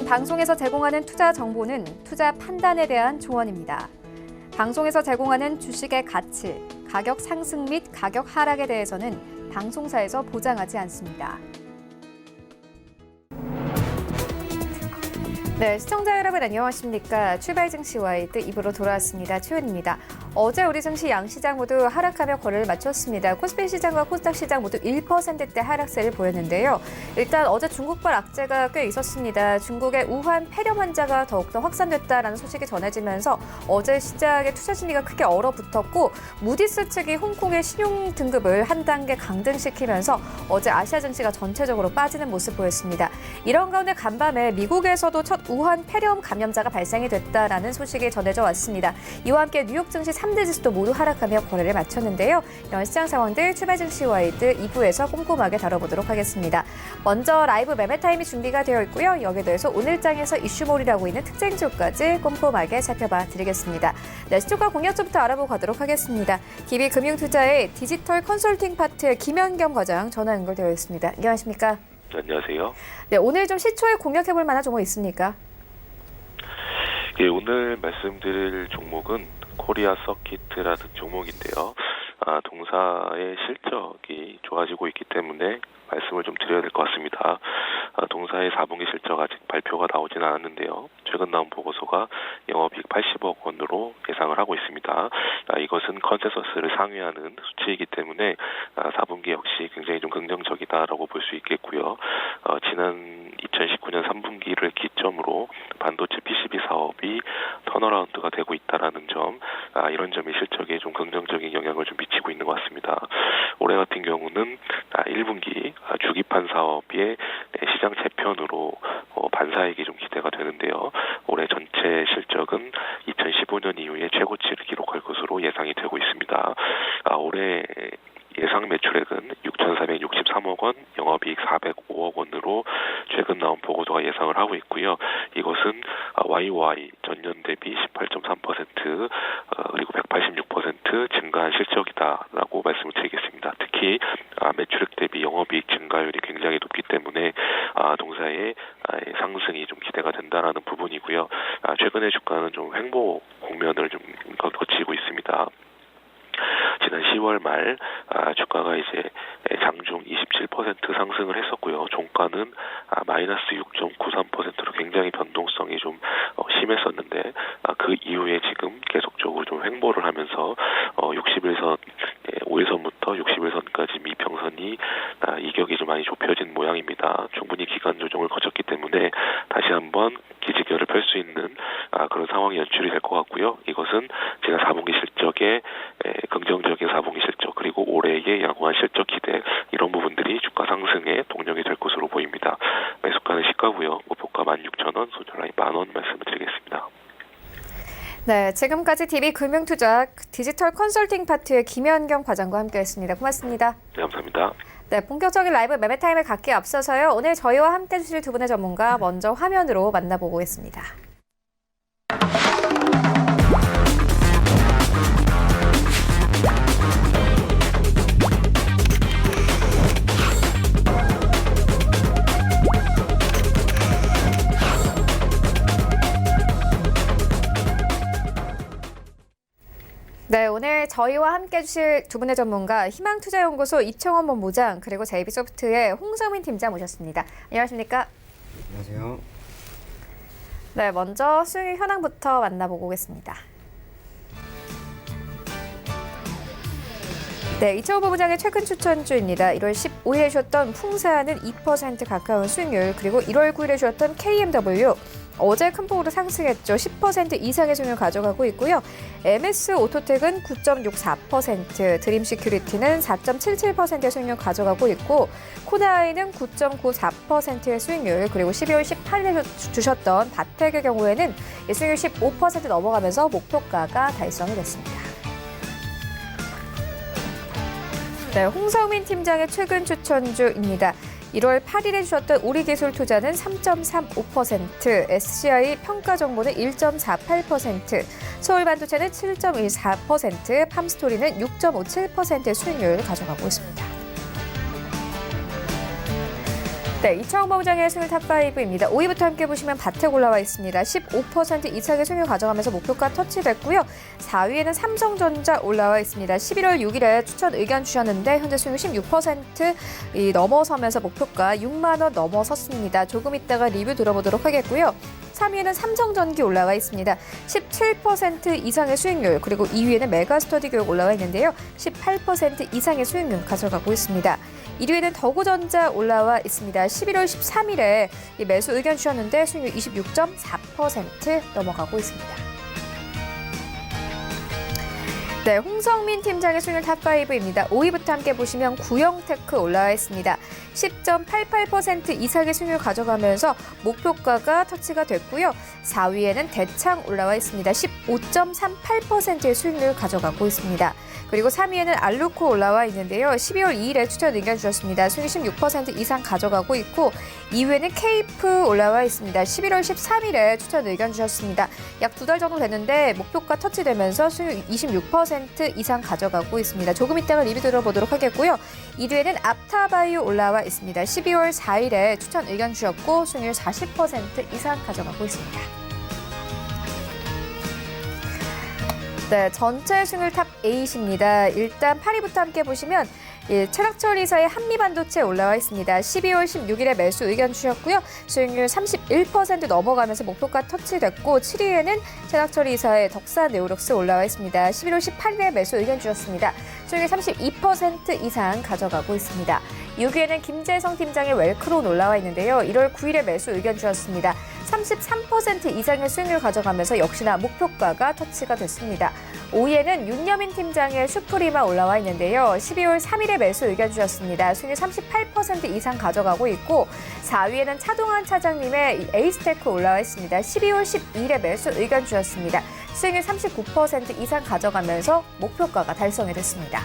방송에서 제공하는 투자 정보는 투자 판단에 대한 조언입니다. 방송에서 제공하는 주식의 가치, 가격 상승 및 가격 하락에 대해서는 방송사에서 보장하지 않습니다. 네, 시청자 여러분 안녕하십니까. 출발 증시 와이드 2부로 돌아왔습니다. 최은입니다. 어제 우리 증시 양시장 모두 하락하며 거래를 마쳤습니다. 코스피 시장과 코스닥 시장 모두 1%대 하락세를 보였는데요. 일단 어제 중국발 악재가 꽤 있었습니다. 중국의 우한 폐렴 환자가 더욱더 확산됐다라는 소식이 전해지면서 어제 시장의 투자 심리가 크게 얼어붙었고 무디스 측이 홍콩의 신용 등급을 한 단계 강등시키면서 어제 아시아 증시가 전체적으로 빠지는 모습 보였습니다. 이런 가운데 간밤에 미국에서도 첫 우한 폐렴 감염자가 발생이 됐다라는 소식이 전해져 왔습니다. 이와 함께 뉴욕 증시 3대 지수도 모두 하락하며 거래를 마쳤는데요. 이런 시장 상황들 출발 증시 와이드 2부에서 꼼꼼하게 다뤄보도록 하겠습니다. 먼저 라이브 매매 타임이 준비가 되어 있고요. 여기에 대해서 오늘장에서 이슈몰이라고 있는 특징 지수까지 꼼꼼하게 살펴봐 드리겠습니다. 네, 시초가 공략주부터 알아보고 가도록 하겠습니다. 기비금융투자의 디지털 컨설팅 파트의 김현겸 과장 전화 연결되어 있습니다. 안녕하십니까? 안녕하세요. 네, 오늘 좀 시초에 공략해볼 만한 종목 있습니까? 예, 오늘 말씀드릴 종목은 코리아 서킷이라는 종목인데요. 동사의 실적이 좋아지고 있기 때문에 말씀을 좀 드려야 될 것 같습니다. 동사의 4분기 실적 아직 발표가 나오진 않았는데요. 최근 나온 보고서가 영업이익 80억 원으로 예상을 하고 있습니다. 이것은 컨센서스를 상회하는 수치이기 때문에 4분기 역시 굉장히 좀 긍정적이다라고 볼 수 있겠고요. 지난 2019년 3분기를 기점으로 반도체 PCB 사업이 턴어라운드가 되고 있다라는 점, 이런 점이 실적에 좀 긍정적인 영향을 좀 미치고 있는 것 같습니다. 올해 같은 경우는 1분기 주기판 사업의 시장 재편으로 반사이익이 좀 기대가 되는데요. 올해 전체 실적은 2015년 이후에 최고치를 기록할 것으로 예상이 되고 있습니다. 올해 예상 매출액은 6,463억 원, 영업이익 405억 원으로 최근 나온 보고서가 예상을 하고 있고요. 이것은 YOY 전년 대비 18.3% 그리고 186% 증가한 실적이다라고 말씀을 드리겠습니다. 특히 매출액 대비 영업이익 증가율이 굉장히 높기 때문에 동사의 상승이 좀 기대가 된다라는 부분이고요. 최근에 주가는 좀 횡보 국면을 좀 거치고 있습니다. 지난 10월 말 주가가 이제 장중 27% 상승을 했었고요. 종가는 마이너스 6.93%로 굉장히 변동성이 좀 심했었는데 그 이후에 지금 계속적으로 좀 횡보를 하면서 60일선 5일선부터 60일선까지 미평선이 이격이 좀 많이 좁혀진 모양입니다. 충분히 기간 조정을 거쳤기 때문에 다시 한번 기지개를 펼 수 있는 그런 상황이 연출이 될 것 같고요. 이것은 지난 4분기 실적의 긍정적인 4분기 실적 그리고 올해의 양호한 실적 기대 이런 부분들이 주가 상승의 동력이 될 것으로 보입니다. 매수가는 시가고요. 목표가 16,000원, 손절라인 10,000원 말씀을 드리겠습니다. 네, 지금까지 DB금융투자 디지털 컨설팅 파트의 김현경 과장과 함께했습니다. 고맙습니다. 네, 감사합니다. 네, 본격적인 라이브 매매 타임을 갖기에 앞서서요. 오늘 저희와 함께 해주실 두 분의 전문가 먼저 화면으로 만나보겠습니다. 네, 오늘 저희와 함께 해주실 두 분의 전문가 희망투자연구소 이청원 본부장 그리고 JB소프트의 홍성민 팀장 모셨습니다. 안녕하십니까? 안녕하세요. 네, 먼저 수익 현황부터 만나보고 오겠습니다. 네, 이청원 본부장의 최근 추천주입니다. 1월 15일에 주셨던 풍사는 2% 가까운 수익률, 그리고 1월 9일에 주셨던 KMW, 어제 큰 폭으로 상승했죠. 10% 이상의 수익률 가져가고 있고요. MS 오토텍은 9.64%, 드림시큐리티는 4.77%의 수익률 가져가고 있고, 코나아이는 9.94%의 수익률, 그리고 12월 18일에 주셨던 바텍의 경우에는 수익률 15% 넘어가면서 목표가가 달성이 됐습니다. 네, 홍성민 팀장의 최근 추천주입니다. 1월 8일에 주셨던 우리기술투자는 3.35%, SCI 평가정보는 1.48%, 서울반도체는 7.14%, 팜스토리는 6.57%의 수익률을 가져가고 있습니다. 네, 이창호 본부장의 수익률 탑5입니다. 5위부터 함께 보시면 바텍 올라와 있습니다. 15% 이상의 수익률 가져가면서 목표가 터치됐고요. 4위에는 삼성전자 올라와 있습니다. 11월 6일에 추천 의견 주셨는데 현재 수익률 16% 넘어서면서 목표가 6만 원 넘어섰습니다. 조금 이따가 리뷰 들어보도록 하겠고요. 3위에는 삼성전기 올라와 있습니다. 17% 이상의 수익률, 그리고 2위에는 메가스터디 교육 올라와 있는데요. 18% 이상의 수익률 가져가고 있습니다. 1위에는 더구전자 올라와 있습니다. 11월 13일에 매수 의견 주셨는데 수익률 26.4% 넘어가고 있습니다. 네, 홍성민 팀장의 수익률 탑5입니다. 5위부터 함께 보시면 구형테크 올라와 있습니다. 10.88% 이상의 수익률 가져가면서 목표가가 터치가 됐고요. 4위에는 대창 올라와 있습니다. 15.38%의 수익률 가져가고 있습니다. 그리고 3위에는 알루코 올라와 있는데요. 12월 2일에 추천 의견 주셨습니다. 수익률 16% 이상 가져가고 있고 2위에는 케이프 올라와 있습니다. 11월 13일에 추천 의견 주셨습니다. 약 2달 정도 됐는데 목표가 터치되면서 수익률 26% 이상 가져가고 있습니다. 조금 이따가 리뷰 들어보도록 하겠고요. 1위에는 앞타바이오 올라와 있습니다. 12월 4일에 추천 의견 주셨고 수익률 40% 이상 가져가고 있습니다. 네, 전체 수익률 탑8입니다. 일단 8위부터 함께 보시면 최락철 이사의 한미반도체 올라와 있습니다. 12월 16일에 매수 의견 주셨고요. 수익률 31% 넘어가면서 목표가 터치됐고 7위에는 최락철 이사의 덕산 네오록스 올라와 있습니다. 11월 18일에 매수 의견 주셨습니다. 수익률 32% 이상 가져가고 있습니다. 6위에는 김재성 팀장의 웰크론 올라와 있는데요. 1월 9일에 매수 의견 주셨습니다. 33% 이상의 수익률 가져가면서 역시나 목표가가 터치가 됐습니다. 5위에는 윤여민 팀장의 슈프리마 올라와 있는데요. 12월 3일에 매수 의견 주셨습니다. 수익률 38% 이상 가져가고 있고 4위에는 차동환 차장님의 에이스테크 올라와 있습니다. 12월 12일에 매수 의견 주셨습니다. 수익률 39% 이상 가져가면서 목표가가 달성이 됐습니다.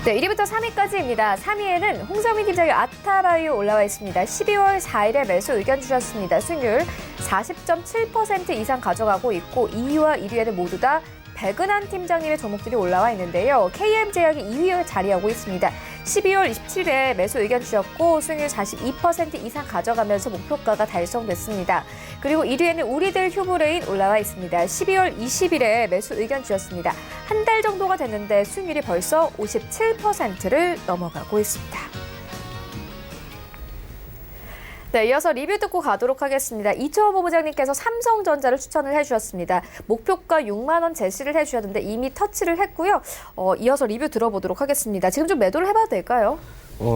네, 1위부터 3위까지입니다. 3위에는 홍성민 팀장의 아타바이오 올라와 있습니다. 12월 4일에 매수 의견 주셨습니다. 수익률 40.7% 이상 가져가고 있고 2위와 1위에는 모두 다 백은한 팀장님의 종목들이 올라와 있는데요. KM제약이 2위에 자리하고 있습니다. 12월 27일에 매수 의견 주셨고 수익률 42% 이상 가져가면서 목표가가 달성됐습니다. 그리고 1위에는 우리들 휴브레인 올라와 있습니다. 12월 20일에 매수 의견 주셨습니다. 한 달 정도가 됐는데 수익률이 벌써 57%를 넘어가고 있습니다. 네, 이어서 리뷰 듣고 가도록 하겠습니다. 이창호 본부장님께서 삼성전자를 추천을 해주셨습니다. 목표가 6만 원 제시를 해주셨는데 이미 터치를 했고요. 이어서 리뷰 들어보도록 하겠습니다. 지금 좀 매도를 해봐도 될까요?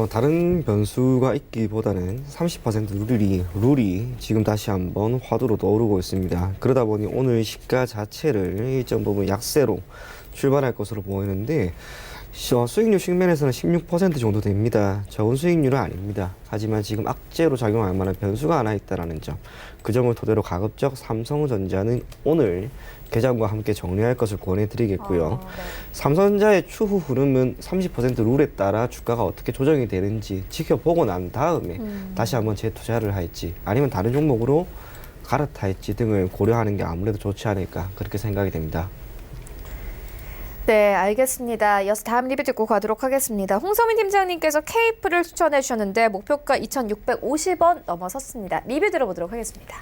다른 변수가 있기보다는 30% 룰이 지금 다시 한번 화두로 떠오르고 있습니다. 그러다 보니 오늘 시가 자체를 일정 부분 약세로 출발할 것으로 보이는데 수익률 측면에서는 16% 정도 됩니다. 적은 수익률은 아닙니다. 하지만 지금 악재로 작용할 만한 변수가 하나 있다는 점, 그 점을 토대로 가급적 삼성전자는 오늘 개장과 함께 정리할 것을 권해드리겠고요. 네. 삼성전자의 추후 흐름은 30% 룰에 따라 주가가 어떻게 조정이 되는지 지켜보고 난 다음에 다시 한번 재투자를 할지 아니면 다른 종목으로 갈아탈지 등을 고려하는 게 아무래도 좋지 않을까 그렇게 생각이 됩니다. 네, 알겠습니다. 이어서 다음 리뷰 듣고 가도록 하겠습니다. 홍성민 팀장님께서 케이프를 추천해 주셨는데 목표가 2,650원 넘어섰습니다. 리뷰 들어보도록 하겠습니다.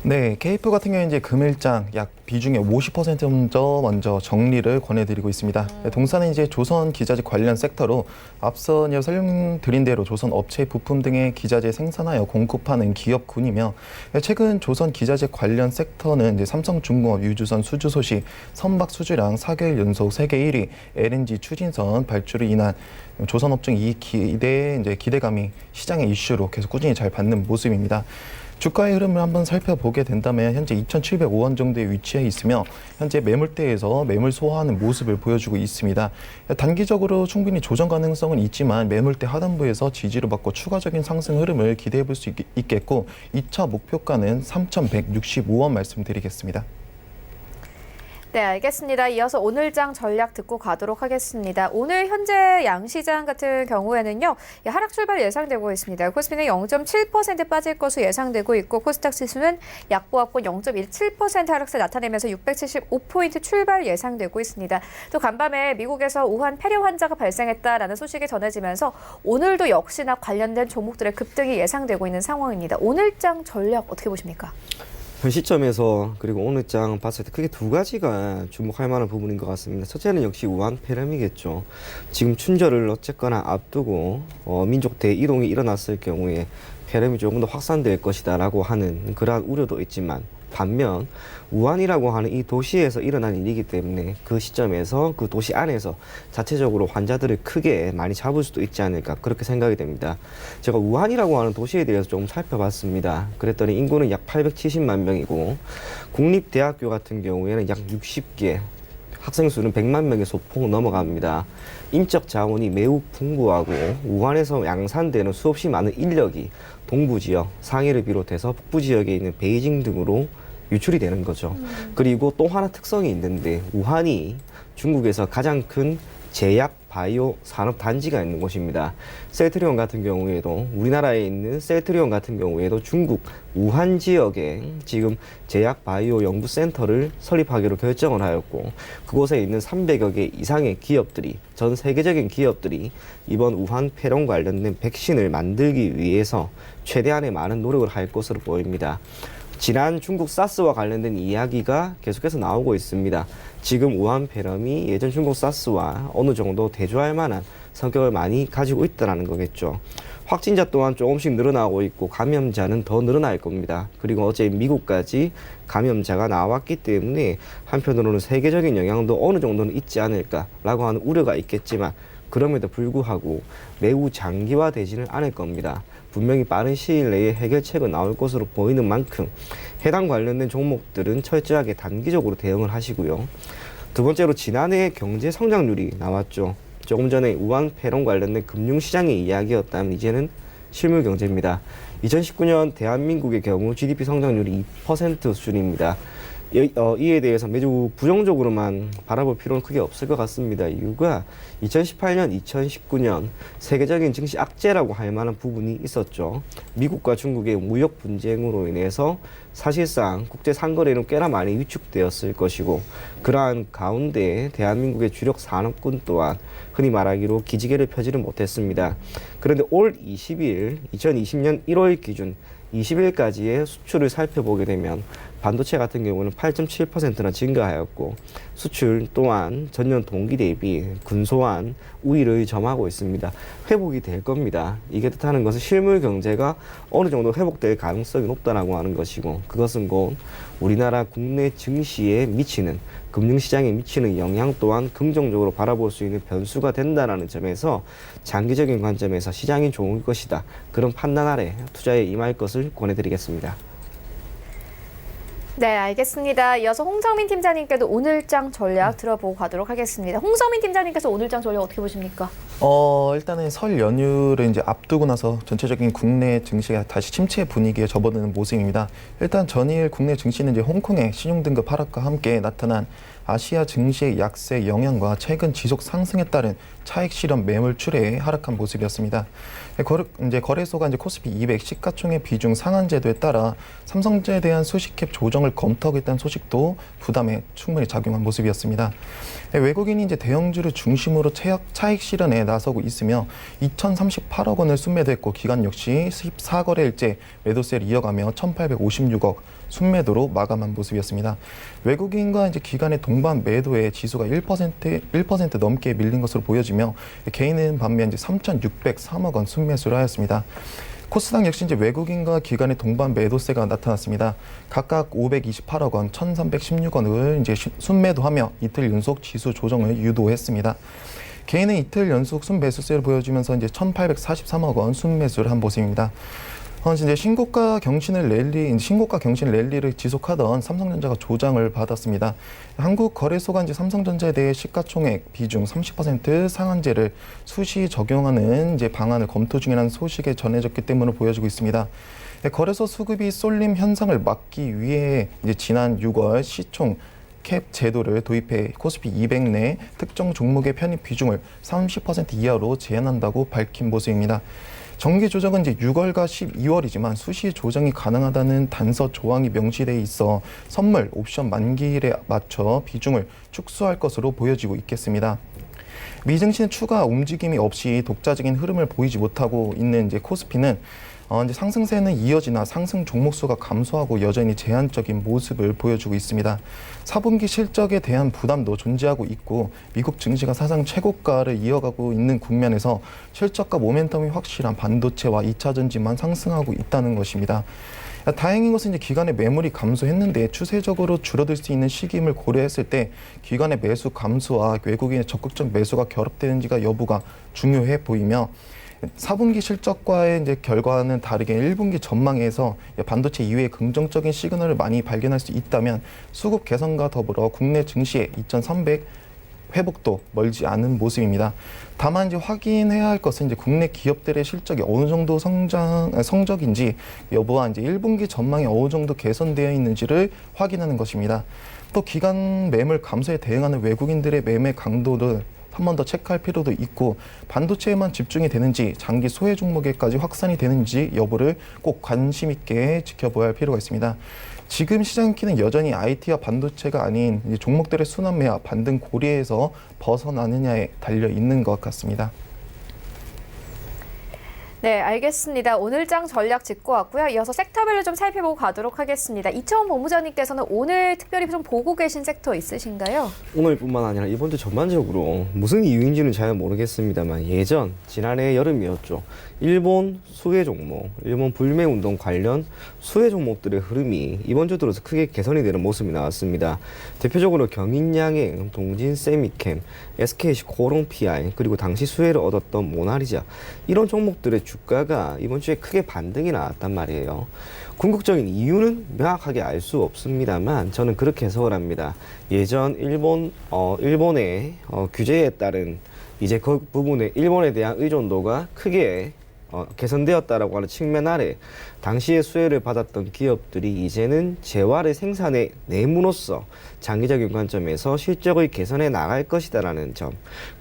네, 케이프 같은 경우에 이제 금일장 약 비중의 50% 정도 먼저 정리를 권해드리고 있습니다. 동사는 이제 조선 기자재 관련 섹터로 앞서 설명드린 대로 조선 업체 부품 등의 기자재 생산하여 공급하는 기업군이며 최근 조선 기자재 관련 섹터는 이제 삼성중공업 유주선 수주 소식, 선박 수주량 4개월 연속 세계 1위, LNG 추진선 발주로 인한 조선 업종 이익 기대감이 시장의 이슈로 계속 꾸준히 잘 받는 모습입니다. 주가의 흐름을 한번 살펴보게 된다면 현재 2,705원 정도에 위치해 있으며 현재 매물대에서 매물 소화하는 모습을 보여주고 있습니다. 단기적으로 충분히 조정 가능성은 있지만 매물대 하단부에서 지지를 받고 추가적인 상승 흐름을 기대해 볼 수 있겠고 2차 목표가는 3,165원 말씀드리겠습니다. 네, 알겠습니다. 이어서 오늘장 전략 듣고 가도록 하겠습니다. 오늘 현재 양시장 같은 경우에는요, 하락 출발 예상되고 있습니다. 코스피는 0.7% 빠질 것으로 예상되고 있고, 코스닥 지수는 약보합권 0.17% 하락세 나타내면서 675포인트 출발 예상되고 있습니다. 또 간밤에 미국에서 우한 폐렴 환자가 발생했다라는 소식이 전해지면서 오늘도 역시나 관련된 종목들의 급등이 예상되고 있는 상황입니다. 오늘장 전략 어떻게 보십니까? 현 시점에서 그리고 오늘 장 봤을 때 크게 두 가지가 주목할 만한 부분인 것 같습니다. 첫째는 역시 우한 폐렴이겠죠. 지금 춘절을 어쨌거나 앞두고 민족 대이동이 일어났을 경우에 폐렴이 조금 더 확산될 것이다라고 하는 그러한 우려도 있지만 반면 우한이라고 하는 이 도시에서 일어난 일이기 때문에 그 시점에서 그 도시 안에서 자체적으로 환자들을 크게 많이 잡을 수도 있지 않을까 그렇게 생각이 됩니다. 제가 우한이라고 하는 도시에 대해서 조금 살펴봤습니다. 그랬더니 인구는 약 870만 명이고 국립대학교 같은 경우에는 약 60개, 학생 수는 100만 명의 소폭 넘어갑니다. 인적 자원이 매우 풍부하고 우한에서 양산되는 수없이 많은 인력이 동부 지역, 상해를 비롯해서 북부 지역에 있는 베이징 등으로 유출이 되는 거죠. 그리고 또 하나 특성이 있는데 우한이 중국에서 가장 큰 제약 바이오 산업 단지가 있는 곳입니다. 셀트리온 같은 경우에도 우리나라에 있는 셀트리온 같은 경우에도 중국 우한 지역에 지금 제약 바이오 연구센터를 설립하기로 결정을 하였고 그곳에 있는 300여 개 이상의 기업들이 전 세계적인 기업들이 이번 우한 폐렴 관련된 백신을 만들기 위해서 최대한의 많은 노력을 할 것으로 보입니다. 지난 중국 사스와 관련된 이야기가 계속해서 나오고 있습니다. 지금 우한 폐렴이 예전 중국 사스와 어느 정도 대조할 만한 성격을 많이 가지고 있다는 거겠죠. 확진자 또한 조금씩 늘어나고 있고 감염자는 더 늘어날 겁니다. 그리고 어제 미국까지 감염자가 나왔기 때문에 한편으로는 세계적인 영향도 어느 정도는 있지 않을까라고 하는 우려가 있겠지만 그럼에도 불구하고 매우 장기화되지는 않을 겁니다. 분명히 빠른 시일 내에 해결책은 나올 것으로 보이는 만큼 해당 관련된 종목들은 철저하게 단기적으로 대응을 하시고요. 두 번째로 지난해 경제 성장률이 나왔죠. 조금 전에 우한 폐렴 관련된 금융시장의 이야기였다면 이제는 실물 경제입니다. 2019년 대한민국의 경우 GDP 성장률이 2% 수준입니다. 이에 대해서 매주 부정적으로만 바라볼 필요는 크게 없을 것 같습니다. 이유가 2018년, 2019년 세계적인 증시 악재라고 할 만한 부분이 있었죠. 미국과 중국의 무역 분쟁으로 인해서 사실상 국제 상거래는 꽤나 많이 위축되었을 것이고 그러한 가운데 대한민국의 주력 산업군 또한 흔히 말하기로 기지개를 펴지는 못했습니다. 그런데 올 2020년 1월 기준 20일까지의 수출을 살펴보게 되면 반도체 같은 경우는 8.7%나 증가하였고 수출 또한 전년 동기 대비 근소한 우위를 점하고 있습니다. 회복이 될 겁니다. 이게 뜻하는 것은 실물 경제가 어느 정도 회복될 가능성이 높다라고 하는 것이고 그것은 곧 우리나라 국내 증시에 미치는 금융시장에 미치는 영향 또한 긍정적으로 바라볼 수 있는 변수가 된다는 점에서 장기적인 관점에서 시장이 좋을 것이다. 그런 판단 아래 투자에 임할 것을 권해드리겠습니다. 네, 알겠습니다. 이어서 홍성민 팀장님께도 오늘장 전략 들어보고 가도록 하겠습니다. 홍성민 팀장님께서 오늘장 전략 어떻게 보십니까? 일단은 설 연휴를 이제 앞두고 나서 전체적인 국내 증시가 다시 침체 분위기에 접어드는 모습입니다. 일단 전일 국내 증시는 이제 홍콩의 신용등급 하락과 함께 나타난 아시아 증시의 약세 영향과 최근 지속 상승에 따른 차익 실현 매물출에 하락한 모습이었습니다. 거래소가 이제 코스피 200 시가총액 비중 상한 제도에 따라 삼성전자에 대한 수식캡 조정을 검토하겠다는 소식도 부담에 충분히 작용한 모습이었습니다. 외국인이 이제 대형주를 중심으로 차익 실현에 나서고 있으며 2,038억 원을 순매도했고 기간 역시 14거래일째 매도세를 이어가며 1,856억 순매도로 마감한 모습이었습니다. 외국인과 이제 기관의 동반 매도에 지수가 1% 넘게 밀린 것으로 보여지며 개인은 반면 이제 3,603억 원 순매수를 하였습니다. 코스닥 역시 이제 외국인과 기관의 동반 매도세가 나타났습니다. 각각 528억 원, 1,316원을 이제 순매도하며 이틀 연속 지수 조정을 유도했습니다. 개인은 이틀 연속 순매수세를 보여주면서 이제 1,843억 원 순매수를 한 모습입니다. 이제 신고가 경신 랠리를 지속하던 삼성전자가 조장을 받았습니다. 한국거래소가 이제 삼성전자에 대해 시가총액 비중 30% 상한제를 수시 적용하는 이제 방안을 검토 중이라는 소식에 전해졌기 때문에 보여지고 있습니다. 거래소 수급이 쏠림 현상을 막기 위해 이제 지난 6월 시총 캡 제도를 도입해 코스피 200 내 특정 종목의 편입 비중을 30% 이하로 제한한다고 밝힌 모습입니다. 정기 조정은 이제 6월과 12월이지만 수시 조정이 가능하다는 단서 조항이 명시돼 있어 선물, 옵션 만기일에 맞춰 비중을 축소할 것으로 보여지고 있겠습니다. 미증시는 추가 움직임이 없이 독자적인 흐름을 보이지 못하고 있는 이제 코스피는 이제 상승세는 이어지나 상승 종목 수가 감소하고 여전히 제한적인 모습을 보여주고 있습니다. 4분기 실적에 대한 부담도 존재하고 있고 미국 증시가 사상 최고가를 이어가고 있는 국면에서 실적과 모멘텀이 확실한 반도체와 2차 전지만 상승하고 있다는 것입니다. 다행인 것은 이제 기관의 매물이 감소했는데 추세적으로 줄어들 수 있는 시기임을 고려했을 때 기관의 매수 감소와 외국인의 적극적 매수가 결합되는지가 여부가 중요해 보이며 4분기 실적과의 이제 결과는 다르게 1분기 전망에서 반도체 이외의 긍정적인 시그널을 많이 발견할 수 있다면 수급 개선과 더불어 국내 증시의 2,300 회복도 멀지 않은 모습입니다. 다만 이제 확인해야 할 것은 이제 국내 기업들의 실적이 어느 정도 성적인지 여부와 이제 1분기 전망이 어느 정도 개선되어 있는지를 확인하는 것입니다. 또 기관 매물 감소에 대응하는 외국인들의 매매 강도를 한 번 더 체크할 필요도 있고 반도체에만 집중이 되는지 장기 소외 종목에까지 확산이 되는지 여부를 꼭 관심 있게 지켜봐야 할 필요가 있습니다. 지금 시장 키는 여전히 IT와 반도체가 아닌 종목들의 순환매와 반등 고리에서 벗어나느냐에 달려 있는 것 같습니다. 네, 알겠습니다. 오늘장 전략 짚고 왔고요. 이어서 섹터별로 좀 살펴보고 가도록 하겠습니다. 이채원 본부장님께서는 오늘 특별히 좀 보고 계신 섹터 있으신가요? 오늘뿐만 아니라 이번 주 전반적으로 무슨 이유인지는 잘 모르겠습니다만 지난해 여름이었죠. 일본 수혜 종목, 일본 불매운동 관련 수혜 종목들의 흐름이 이번 주 들어서 크게 개선이 되는 모습이 나왔습니다. 대표적으로 경인양행, 동진세미캠, SKC 코롱PI 그리고 당시 수혜를 얻었던 모나리자 이런 종목들의 주가가 이번 주에 크게 반등이 나왔단 말이에요. 궁극적인 이유는 명확하게 알 수 없습니다만 저는 그렇게 해석을 합니다. 예전 일본의 규제에 따른 이제 그 부분에 일본에 대한 의존도가 크게 개선되었다라고 하는 측면 아래 당시에 수혜를 받았던 기업들이 이제는 재화를 생산의 내무로서 장기적인 관점에서 실적을 개선해 나갈 것이다라는 점,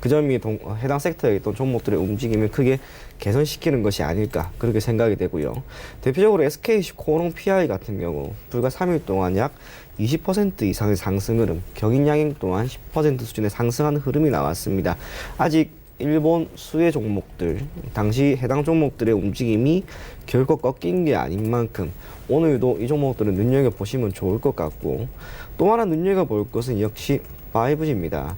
그 점이 해당 섹터에 있던 종목들의 움직임을 크게 개선시키는 것이 아닐까 그렇게 생각이 되고요. 대표적으로 SKC 코롱PI 같은 경우 불과 3일 동안 약 20% 이상의 상승 흐름, 경인양행 또한 10% 수준의 상승하는 흐름이 나왔습니다. 아직 일본 수혜 종목들, 당시 해당 종목들의 움직임이 결코 꺾인 게 아닌 만큼 오늘도 이 종목들은 눈여겨보시면 좋을 것 같고 또 하나 눈여겨볼 것은 역시 5G입니다.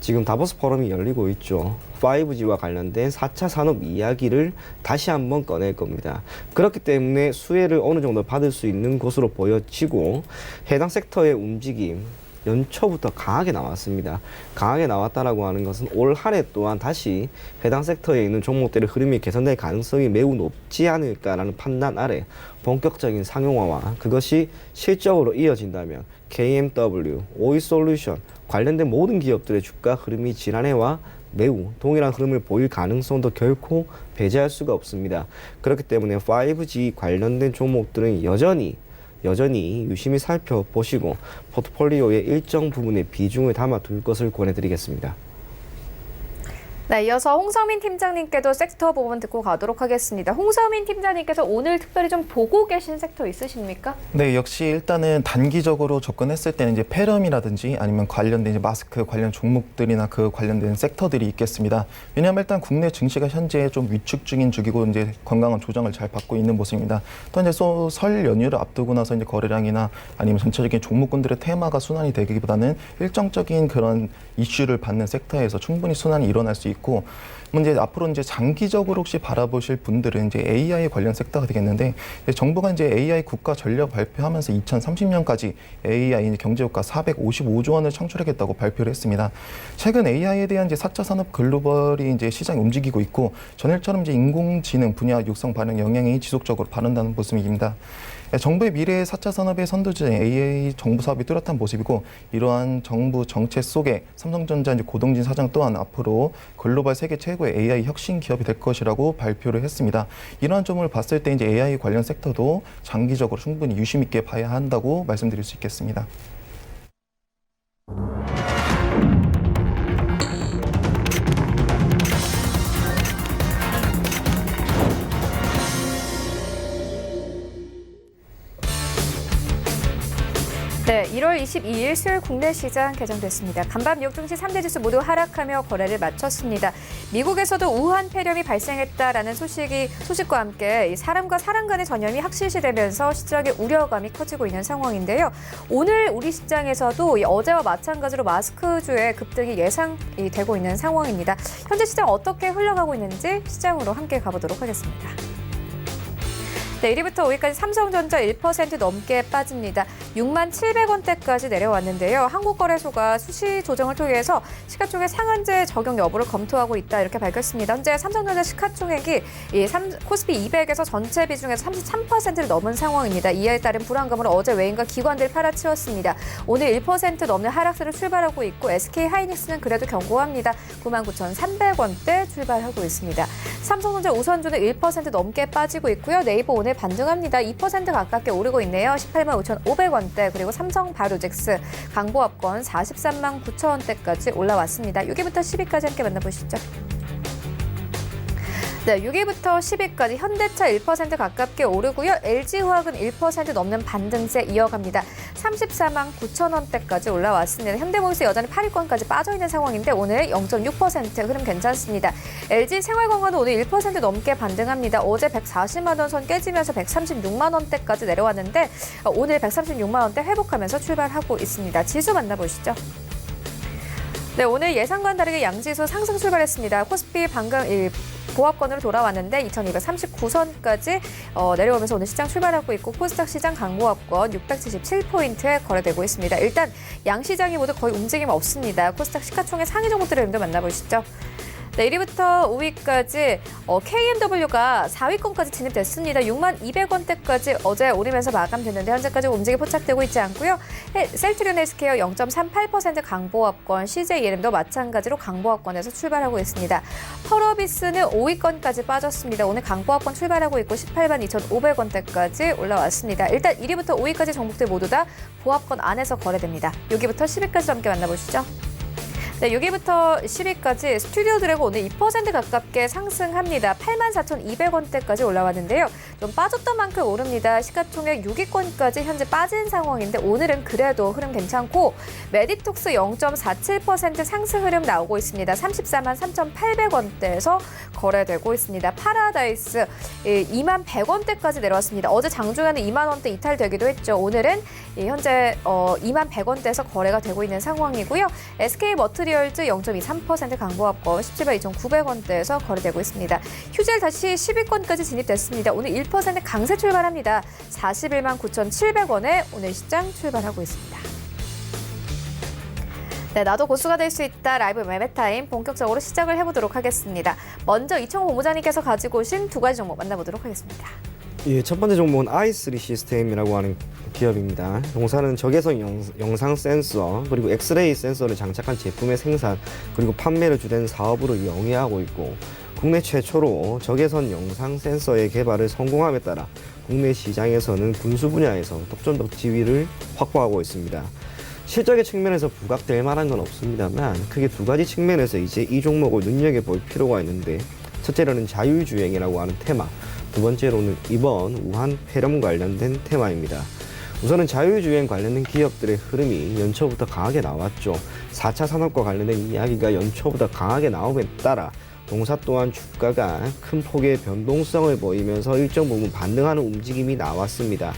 지금 다보스 포럼이 열리고 있죠. 5G와 관련된 4차 산업 이야기를 다시 한번 꺼낼 겁니다. 그렇기 때문에 수혜를 어느 정도 받을 수 있는 것으로 보여지고 해당 섹터의 움직임, 연초부터 강하게 나왔습니다. 강하게 나왔다라고 하는 것은 올 한 해 또한 다시 해당 섹터에 있는 종목들의 흐름이 개선될 가능성이 매우 높지 않을까라는 판단 아래 본격적인 상용화와 그것이 실적으로 이어진다면 KMW, 오이솔루션 관련된 모든 기업들의 주가 흐름이 지난해와 매우 동일한 흐름을 보일 가능성도 결코 배제할 수가 없습니다. 그렇기 때문에 5G 관련된 종목들은 여전히 유심히 살펴보시고 포트폴리오의 일정 부분의 비중을 담아둘 것을 권해드리겠습니다. 네, 이어서 홍서민 팀장님께도 섹터 부분 듣고 가도록 하겠습니다. 홍서민 팀장님께서 오늘 특별히 좀 보고 계신 섹터 있으십니까? 네, 역시 일단은 단기적으로 접근했을 때는 이제 페럼이라든지 아니면 관련된 이제 마스크 관련 종목들이나 그 관련된 섹터들이 있겠습니다. 왜냐하면 일단 국내 증시가 현재 좀 위축 중인 주기고 이제 건강한 조정을 잘 받고 있는 모습입니다. 또 이제 설 연휴를 앞두고 나서 이제 거래량이나 아니면 전체적인 종목군들의 테마가 순환이 되기보다는 일정적인 그런 이슈를 받는 섹터에서 충분히 순환이 일어날 수 있고 이제 앞으로 이제 장기적으로 혹시 바라보실 분들은 이제 AI 관련 섹터가 되겠는데 정부가 이제 AI 국가 전략 발표하면서 2030년까지 AI 경제 효과 455조 원을 창출하겠다고 발표를 했습니다. 최근 AI에 대한 이제 4차 산업 글로벌이 이제 시장이 움직이고 있고 전일처럼 이제 인공지능 분야 육성 반영 영향이 지속적으로 바른다는 모습입니다. 정부의 미래 4차 산업의 선두주자인 AI 정부 사업이 뚜렷한 모습이고 이러한 정부 정책 속에 삼성전자 고동진 사장 또한 앞으로 글로벌 세계 최고의 AI 혁신 기업이 될 것이라고 발표를 했습니다. 이러한 점을 봤을 때 이제 AI 관련 섹터도 장기적으로 충분히 유심 있게 봐야 한다고 말씀드릴 수 있겠습니다. 네, 1월 22일 수요일 국내 시장 개장됐습니다. 간밤 뉴욕 증시 3대 지수 모두 하락하며 거래를 마쳤습니다. 미국에서도 우한 폐렴이 발생했다라는 소식과 함께 사람과 사람 간의 전염이 확실시되면서 시장의 우려감이 커지고 있는 상황인데요. 오늘 우리 시장에서도 어제와 마찬가지로 마스크주의 급등이 예상이 되고 있는 상황입니다. 현재 시장 어떻게 흘러가고 있는지 시장으로 함께 가보도록 하겠습니다. 네, 1위부터 5위까지 삼성전자 1% 넘게 빠집니다. 6만 700원대까지 내려왔는데요. 한국거래소가 수시 조정을 통해서 시가총액 상한제 적용 여부를 검토하고 있다 이렇게 밝혔습니다. 현재 삼성전자 시가총액이 코스피 200에서 전체 비중에서 33%를 넘은 상황입니다. 이에 따른 불안감으로 어제 외인과 기관들 팔아치웠습니다. 오늘 1% 넘는 하락세를 출발하고 있고 SK하이닉스는 그래도 견고합니다. 99,300원대 출발하고 있습니다. 삼성전자 우선주는 1% 넘게 빠지고 있고요. 네이버 오늘 반등합니다. 2% 가깝게 오르고 있네요. 185,500원대 그리고 삼성바이오로직스 강보합권 43만 9천원대까지 올라왔습니다. 6위부터 10위까지 함께 만나보시죠. 네, 6위부터 10위까지 현대차 1% 가깝게 오르고요. LG화학은 1% 넘는 반등세 이어갑니다. 34만 9천원대까지 올라왔습니다. 현대모비스 여전히 8위권까지 빠져있는 상황인데 오늘 0.6% 흐름 괜찮습니다. LG생활건강은 오늘 1% 넘게 반등합니다. 어제 140만 원 선 깨지면서 136만 원대까지 내려왔는데 오늘 136만 원대 회복하면서 출발하고 있습니다. 지수 만나보시죠. 네, 오늘 예상과는 다르게 양지수 상승 출발했습니다. 코스피 방금 보합권으로 돌아왔는데 2239선까지 내려오면서 오늘 시장 출발하고 있고 코스닥 시장 강보합권 677포인트에 거래되고 있습니다. 일단 양시장이 모두 거의 움직임 없습니다. 코스닥 시가총액 상위 종목들의 흐름도 만나보시죠. 네, 1위부터 5위까지 KMW가 4위권까지 진입됐습니다. 6만 200원대까지 어제 오르면서 마감됐는데 현재까지 움직임 포착되고 있지 않고요. 셀트리온 헬스케어 0.38% 강보합권, CJENM도 마찬가지로 강보합권에서 출발하고 있습니다. 펄어비스는 5위권까지 빠졌습니다. 오늘 강보합권 출발하고 있고 18만 2,500원대까지 올라왔습니다. 일단 1위부터 5위까지 종목들 모두 다 보합권 안에서 거래됩니다. 6위부터 10위까지 함께 만나보시죠. 네, 6위부터 10위까지 스튜디오 드래곤 오늘 2% 가깝게 상승합니다. 84,200원대까지 올라왔는데요. 좀 빠졌던 만큼 오릅니다. 시가총액 6위권까지 현재 빠진 상황인데 오늘은 그래도 흐름 괜찮고 메디톡스 0.47% 상승 흐름 나오고 있습니다. 34만 3,800원대에서 거래되고 있습니다. 파라다이스 2만 100원대까지 내려왔습니다. 어제 장중에는 2만 원대 이탈되기도 했죠. 오늘은 현재 2만 100원대에서 거래가 되고 있는 상황이고요. SK머트리얼즈 0.23% 강보합권 17만 2,900원대에서 거래되고 있습니다. 휴젤 다시 10위권까지 진입됐습니다. 오늘 1% 강세 출발합니다. 41만 9,700원에 오늘 시장 출발하고 있습니다. 네, 나도 고수가 될 수 있다 라이브 매매타임 본격적으로 시작을 해보도록 하겠습니다. 먼저 이청호 본부장님께서 가지고 오신 두 가지 종목 만나보도록 하겠습니다. 예, 첫 번째 종목은 i3 시스템이라고 하는 기업입니다. 동사는 적외선 영상 센서 그리고 엑스레이 센서를 장착한 제품의 생산 그리고 판매를 주된 사업으로 영위하고 있고 국내 최초로 적외선 영상 센서의 개발을 성공함에 따라 국내 시장에서는 군수 분야에서 독점적 지위를 확보하고 있습니다. 실적의 측면에서 부각될 만한 건 없습니다만 크게 두 가지 측면에서 이제 이 종목을 눈여겨볼 필요가 있는데 첫째로는 자율주행이라고 하는 테마, 두 번째로는 이번 우한 폐렴 관련된 테마입니다. 우선은 자율주행 관련된 기업들의 흐름이 연초부터 강하게 나왔죠. 4차 산업과 관련된 이야기가 연초부터 강하게 나옴에 따라 동사 또한 주가가 큰 폭의 변동성을 보이면서 일정 부분 반등하는 움직임이 나왔습니다.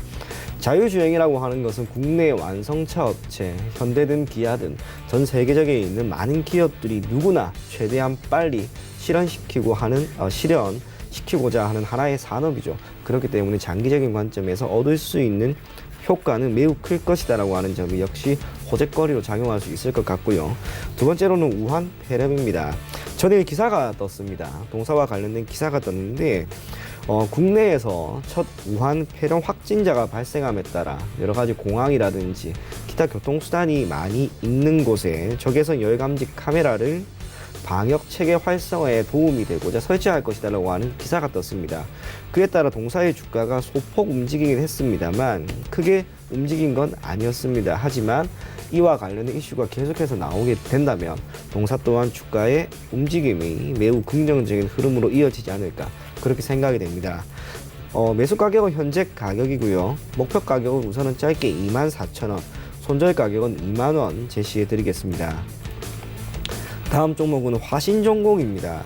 자율주행이라고 하는 것은 국내 완성차 업체, 현대든 기아든 전 세계적에 있는 많은 기업들이 누구나 최대한 빨리 실현시키고자 하는 하나의 산업이죠. 그렇기 때문에 장기적인 관점에서 얻을 수 있는 효과는 매우 클 것이다라고 하는 점이 역시 호재거리로 작용할 수 있을 것 같고요. 두 번째로는 우한 폐렴입니다. 전일 기사가 떴습니다. 동사와 관련된 기사가 떴는데 국내에서 첫 우한 폐렴 확진자가 발생함에 따라 여러 가지 공항이라든지 기타 교통수단이 많이 있는 곳에 적외선 열감지 카메라를 방역 체계 활성화에 도움이 되고자 설치할 것이다라고 하는 기사가 떴습니다. 그에 따라 동사의 주가가 소폭 움직이긴 했습니다만 크게 움직인 건 아니었습니다. 하지만 이와 관련된 이슈가 계속해서 나오게 된다면 동사 또한 주가의 움직임이 매우 긍정적인 흐름으로 이어지지 않을까 그렇게 생각이 됩니다. 매수 가격은 현재 가격이고요. 목표 가격은 우선은 짧게 24,000원, 손절 가격은 2만 원 제시해 드리겠습니다. 다음 종목은 화신전공입니다.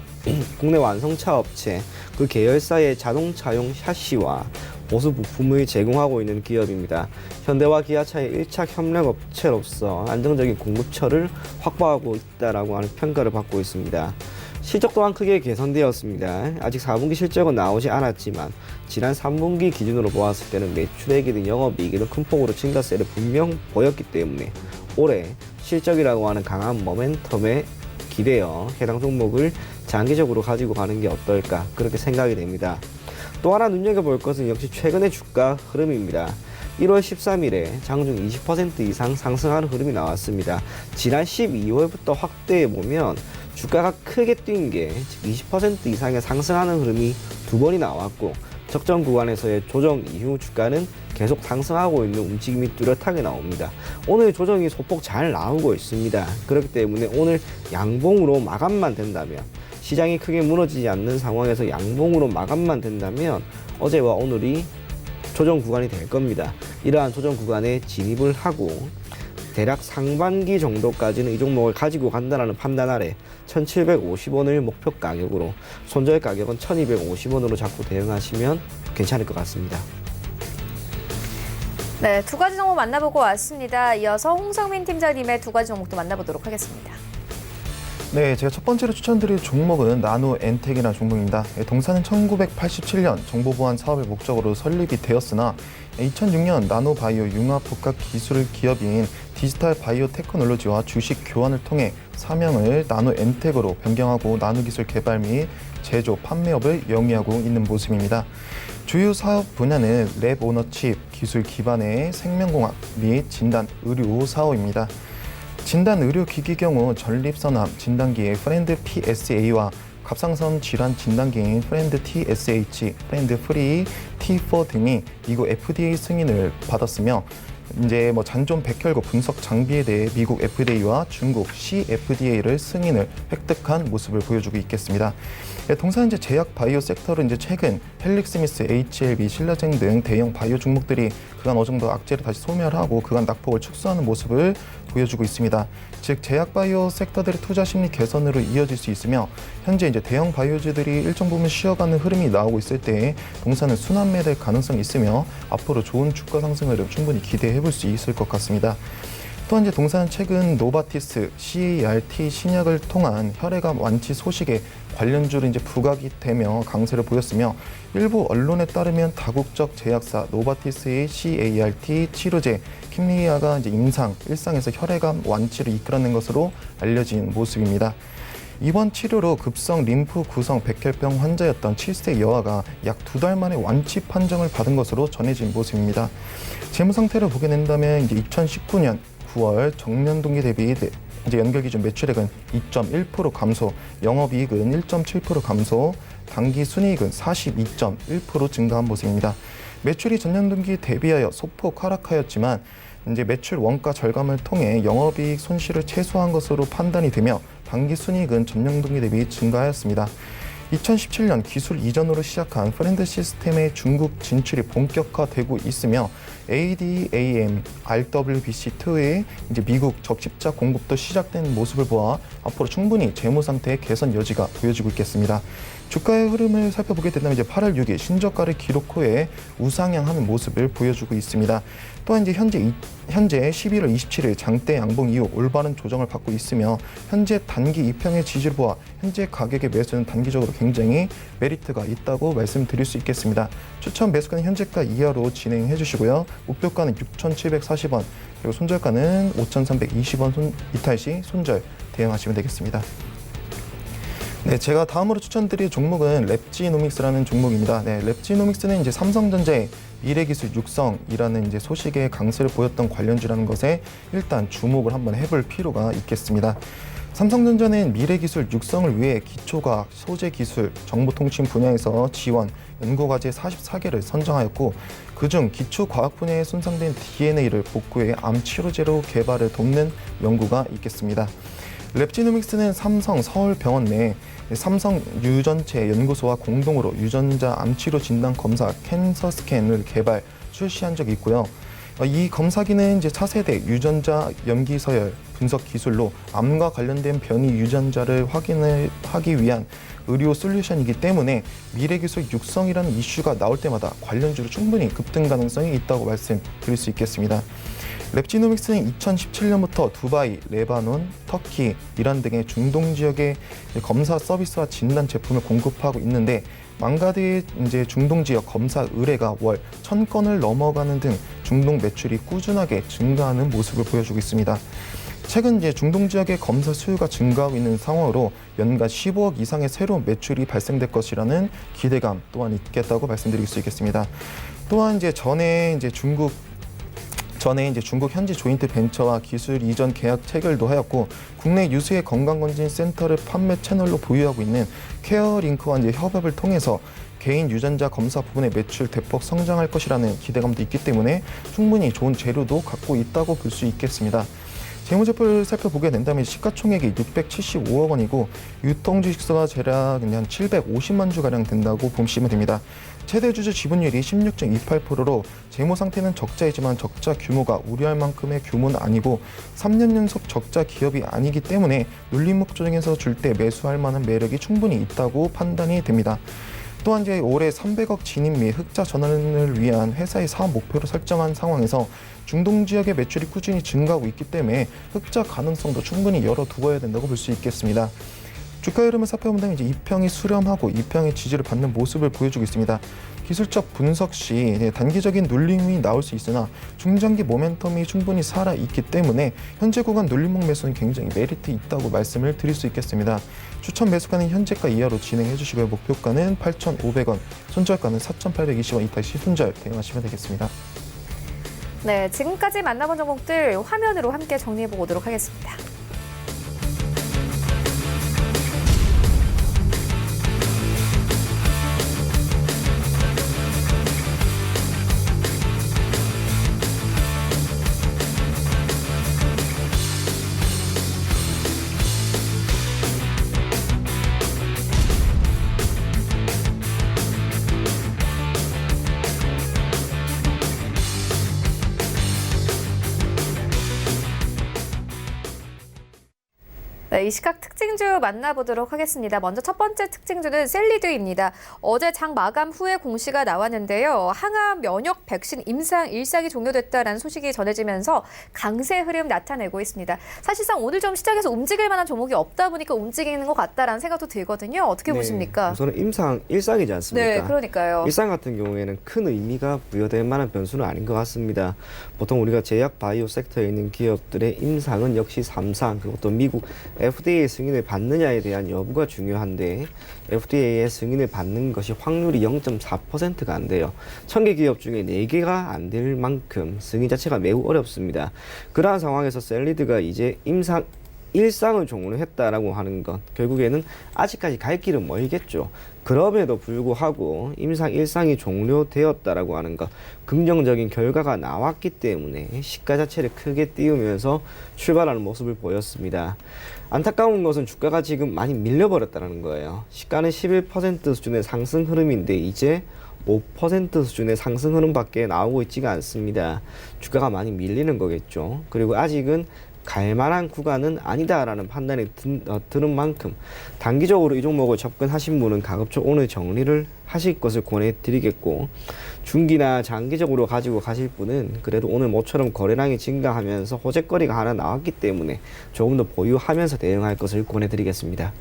국내 완성차 업체 그 계열사의 자동차용 샤시와 보수 부품을 제공하고 있는 기업입니다. 현대와 기아차의 1차 협력업체로서 안정적인 공급처를 확보하고 있다라고 하는 평가를 받고 있습니다. 실적 또한 크게 개선되었습니다. 아직 4분기 실적은 나오지 않았지만 지난 3분기 기준으로 보았을 때는 매출액이든 영업이익이든 큰 폭으로 증가세를 분명 보였기 때문에 올해 실적이라고 하는 강한 모멘텀에 기대어 해당 종목을 장기적으로 가지고 가는 게 어떨까 그렇게 생각이 됩니다. 또 하나 눈여겨볼 것은 역시 최근의 주가 흐름입니다. 1월 13일에 장중 20% 이상 상승하는 흐름이 나왔습니다. 지난 12월부터 확대해보면 주가가 크게 뛴 게 20% 이상의 상승하는 흐름이 두 번이 나왔고 적정 구간에서의 조정 이후 주가는 계속 상승하고 있는 움직임이 뚜렷하게 나옵니다. 오늘 조정이 소폭 잘 나오고 있습니다. 그렇기 때문에 오늘 양봉으로 마감만 된다면 시장이 크게 무너지지 않는 상황에서 양봉으로 마감만 된다면 어제와 오늘이 조정 구간이 될 겁니다. 이러한 조정 구간에 진입을 하고 대략 상반기 정도까지는 이 종목을 가지고 간다는 판단 아래 1,750원을 목표 가격으로 손절 가격은 1,250원으로 잡고 대응하시면 괜찮을 것 같습니다. 네, 두 가지 종목 만나보고 왔습니다. 이어서 홍성민 팀장님의 두 가지 종목도 만나보도록 하겠습니다. 네, 제가 첫 번째로 추천드릴 종목은 나노엔텍이라는 종목입니다. 동사는 1987년 정보보안 사업을 목적으로 설립이 되었으나 2006년 나노바이오 융합복합 기술 기업인 디지털 바이오 테크놀로지와 주식 교환을 통해 사명을 나노엔텍으로 변경하고 나노기술 개발 및 제조, 판매업을 영위하고 있는 모습입니다. 주요 사업 분야는 랩 오너칩, 기술 기반의 생명공학 및 진단 의료 사업입니다. 진단 의료기기 경우 전립선암 진단기의 프렌드 PSA와 갑상선 질환 진단기인 프렌드 TSH, 프렌드 프리 T4 등이 미국 FDA 승인을 받았으며 이제 잔존 백혈구 분석 장비에 대해 미국 FDA와 중국 CFDA를 승인을 획득한 모습을 보여주고 있겠습니다. 동사는 이제 제약 바이오 섹터로 이제 최근 헬릭스미스, HLB, 신라젠 등 대형 바이오 종목들이 그간 어느 정도 악재를 다시 소멸하고 그간 낙폭을 축소하는 모습을 보여주고 있습니다. 즉 제약 바이오 섹터들의 투자 심리 개선으로 이어질 수 있으며 현재 이제 대형 바이오주들이 일정 부분 쉬어가는 흐름이 나오고 있을 때 동사는 순환매될 가능성이 있으며 앞으로 좋은 주가 상승 흐름 충분히 기대해 볼 수 있을 것 같습니다. 또한 이제 동사는 최근 노바티스 CAR-T 신약을 통한 혈액암 완치 소식에 관련주로 이제 부각이 되며 강세를 보였으며 일부 언론에 따르면 다국적 제약사 노바티스의 CAR-T 치료제 킴리아가 이제 일상에서 혈액암 완치를 이끌어낸 것으로 알려진 모습입니다. 이번 치료로 급성 림프 구성 백혈병 환자였던 7세 여아가 약 2달 만에 완치 판정을 받은 것으로 전해진 모습입니다. 재무 상태를 보게 된다면 이제 2019년 9월 정년 동기 대비 이제 연결 기준 매출액은 2.1% 감소, 영업이익은 1.7% 감소, 당기 순이익은 42.1% 증가한 모습입니다. 매출이 전년 동기 대비하여 소폭 하락하였지만 이제 매출 원가 절감을 통해 영업이익 손실을 최소화한 것으로 판단이 되며 당기 순이익은 전년 동기 대비 증가하였습니다. 2017년 기술 이전으로 시작한 프렌드 시스템의 중국 진출이 본격화되고 있으며 ADAM, RWBC2의 이제 미국 적십자 공급도 시작된 모습을 보아 앞으로 충분히 재무 상태의 개선 여지가 보여지고 있겠습니다. 주가의 흐름을 살펴보게 된다면 이제 8월 6일 신저가를 기록 후에 우상향하는 모습을 보여주고 있습니다. 또한 이제 현재 11월 27일 장대 양봉 이후 올바른 조정을 받고 있으며 현재 단기 이평의 지지를 보아 현재 가격의 매수는 단기적으로 굉장히 메리트가 있다고 말씀드릴 수 있겠습니다. 추천 매수가는 현재가 이하로 진행해 주시고요. 목표가는 6,740원, 그리고 손절가는 5,320원 이탈 시 손절 대응하시면 되겠습니다. 네, 제가 다음으로 추천드릴 종목은 랩지노믹스라는 종목입니다. 네, 랩지노믹스는 이제 삼성전자의 미래기술 육성이라는 이제 소식에 강세를 보였던 관련주라는 것에 일단 주목을 한번 해볼 필요가 있겠습니다. 삼성전자는 미래기술 육성을 위해 기초과학, 소재기술, 정보통신 분야에서 지원, 연구과제 44개를 선정하였고 그중 기초과학 분야에 손상된 DNA를 복구해 암 치료제로 개발을 돕는 연구가 있겠습니다. 랩지노믹스는 삼성 서울병원 내 삼성 유전체 연구소와 공동으로 유전자 암치료 진단 검사 캔서 스캔을 개발, 출시한 적이 있고요. 이 검사기는 이제 차세대 유전자 염기 서열 분석 기술로 암과 관련된 변이 유전자를 확인을 하기 위한 의료 솔루션이기 때문에 미래 기술 육성이라는 이슈가 나올 때마다 관련주로 충분히 급등 가능성이 있다고 말씀드릴 수 있겠습니다. 랩지노믹스는 2017년부터 두바이, 레바논, 터키, 이란 등의 중동 지역의 검사 서비스와 진단 제품을 공급하고 있는데 망가드의 이제 중동 지역 검사 의뢰가 월 1,000건을 넘어가는 등 중동 매출이 꾸준하게 증가하는 모습을 보여주고 있습니다. 최근 이제 중동 지역의 검사 수요가 증가하고 있는 상황으로 연간 15억 이상의 새로운 매출이 발생될 것이라는 기대감 또한 있겠다고 말씀드릴 수 있겠습니다. 또한 이제 전에 이제 중국 현지 조인트 벤처와 기술 이전 계약 체결도 하였고 국내 유수의 건강검진 센터를 판매 채널로 보유하고 있는 케어링크와 이제 협업을 통해서 개인 유전자 검사 부분의 매출 대폭 성장할 것이라는 기대감도 있기 때문에 충분히 좋은 재료도 갖고 있다고 볼 수 있겠습니다. 재무제표를 살펴보게 된다면 시가총액이 675억 원이고 유통주식수가 대략 한 750만 주가량 된다고 보시면 됩니다. 최대 주주 지분율이 16.28%로 재무 상태는 적자이지만 적자 규모가 우려할 만큼의 규모는 아니고 3년 연속 적자 기업이 아니기 때문에 눌림 목적에서 줄 때 매수할 만한 매력이 충분히 있다고 판단이 됩니다. 또한 이제 올해 300억 진입 및 흑자 전환을 위한 회사의 사업 목표를 설정한 상황에서 중동 지역의 매출이 꾸준히 증가하고 있기 때문에 흑자 가능성도 충분히 열어두어야 된다고 볼 수 있겠습니다. 주가 흐름을 살펴본다면 이제 이평이 수렴하고 이평의 지지를 받는 모습을 보여주고 있습니다. 기술적 분석 시 단기적인 눌림이 나올 수 있으나 중장기 모멘텀이 충분히 살아있기 때문에 현재 구간 눌림목 매수는 굉장히 메리트 있다고 말씀을 드릴 수 있겠습니다. 추천 매수가는 현재가 이하로 진행해 주시고요. 목표가는 8,500원, 손절가는 4,820원 이탈 시순절 대응하시면 되겠습니다. 네, 지금까지 만나본 종목들 화면으로 함께 정리해 보도록 하겠습니다. 네, 이 시각 특징주 만나보도록 하겠습니다. 먼저 첫 번째 특징주는 셀리드입니다. 어제 장 마감 후에 공시가 나왔는데요. 항암 면역 백신 임상 일상이 종료됐다라는 소식이 전해지면서 강세 흐름 나타내고 있습니다. 사실상 오늘 좀 시장에서 움직일 만한 종목이 없다 보니까 움직이는 것 같다라는 생각도 들거든요. 어떻게 보십니까? 우선은 일상이지 않습니까? 네, 그러니까요. 일상 같은 경우에는 큰 의미가 부여될 만한 변수는 아닌 것 같습니다. 보통 우리가 제약 바이오 섹터에 있는 기업들의 임상은 역시 3상, 그리고 또 미국 FDA 승인을 받느냐에 대한 여부가 중요한데 FDA의 승인을 받는 것이 확률이 0.4%가 안 돼요. 1000개 기업 중에 4개가 안 될 만큼 승인 자체가 매우 어렵습니다. 그러한 상황에서 셀리드가 이제 일상을 종료했다라고 하는 것, 결국에는 아직까지 갈 길은 멀겠죠. 그럼에도 불구하고 임상 일상이 종료되었다라고 하는 것, 긍정적인 결과가 나왔기 때문에 시가 자체를 크게 띄우면서 출발하는 모습을 보였습니다. 안타까운 것은 주가가 지금 많이 밀려버렸다는 거예요. 시가는 11% 수준의 상승 흐름인데 이제 5% 수준의 상승 흐름밖에 나오고 있지가 않습니다. 주가가 많이 밀리는 거겠죠. 그리고 아직은 갈만한 구간은 아니다라는 판단이 드는 만큼 단기적으로 이 종목을 접근하신 분은 가급적 오늘 정리를 하실 것을 권해드리겠고, 중기나 장기적으로 가지고 가실 분은 그래도 오늘 모처럼 거래량이 증가하면서 호재거리가 하나 나왔기 때문에 조금 더 보유하면서 대응할 것을 권해드리겠습니다.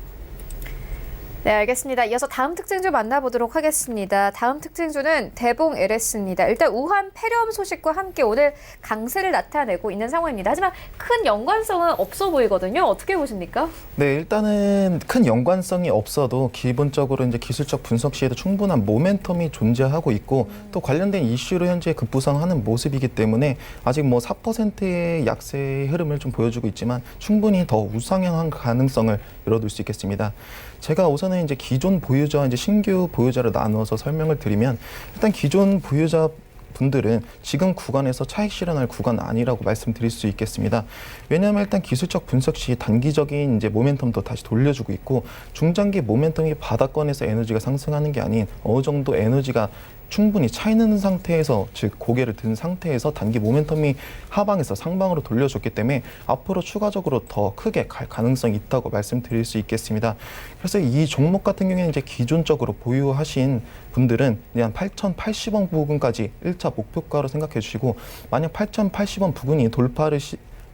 네, 알겠습니다. 이어서 다음 특징주 만나보도록 하겠습니다. 다음 특징주는 대봉 LS입니다. 일단 우한 폐렴 소식과 함께 오늘 강세를 나타내고 있는 상황입니다. 하지만 큰 연관성은 없어 보이거든요. 어떻게 보십니까? 네, 일단은 큰 연관성이 없어도 기본적으로 이제 기술적 분석 시에도 충분한 모멘텀이 존재하고 있고 또 관련된 이슈로 현재 급부상하는 모습이기 때문에 아직 뭐 4%의 약세의 흐름을 좀 보여주고 있지만 충분히 더 우상향한 가능성을 열어둘 수 있겠습니다. 제가 우선은 이제 기존 보유자와 이제 신규 보유자를 나누어서 설명을 드리면, 일단 기존 보유자 분들은 지금 구간에서 차익 실현할 구간 아니라고 말씀드릴 수 있겠습니다. 왜냐하면 일단 기술적 분석 시 단기적인 이제 모멘텀도 다시 돌려주고 있고, 중장기 모멘텀이 바닥권에서 에너지가 상승하는 게 아닌 어느 정도 에너지가 충분히 차 있는 상태에서, 즉 고개를 든 상태에서 단기 모멘텀이 하방에서 상방으로 돌려줬기 때문에 앞으로 추가적으로 더 크게 갈 가능성이 있다고 말씀드릴 수 있겠습니다. 그래서 이 종목 같은 경우에는 이제 기존적으로 보유하신 분들은 그냥 8,080원 부근까지 1차 목표가로 생각해 주시고, 만약 8,080원 부근이 돌파를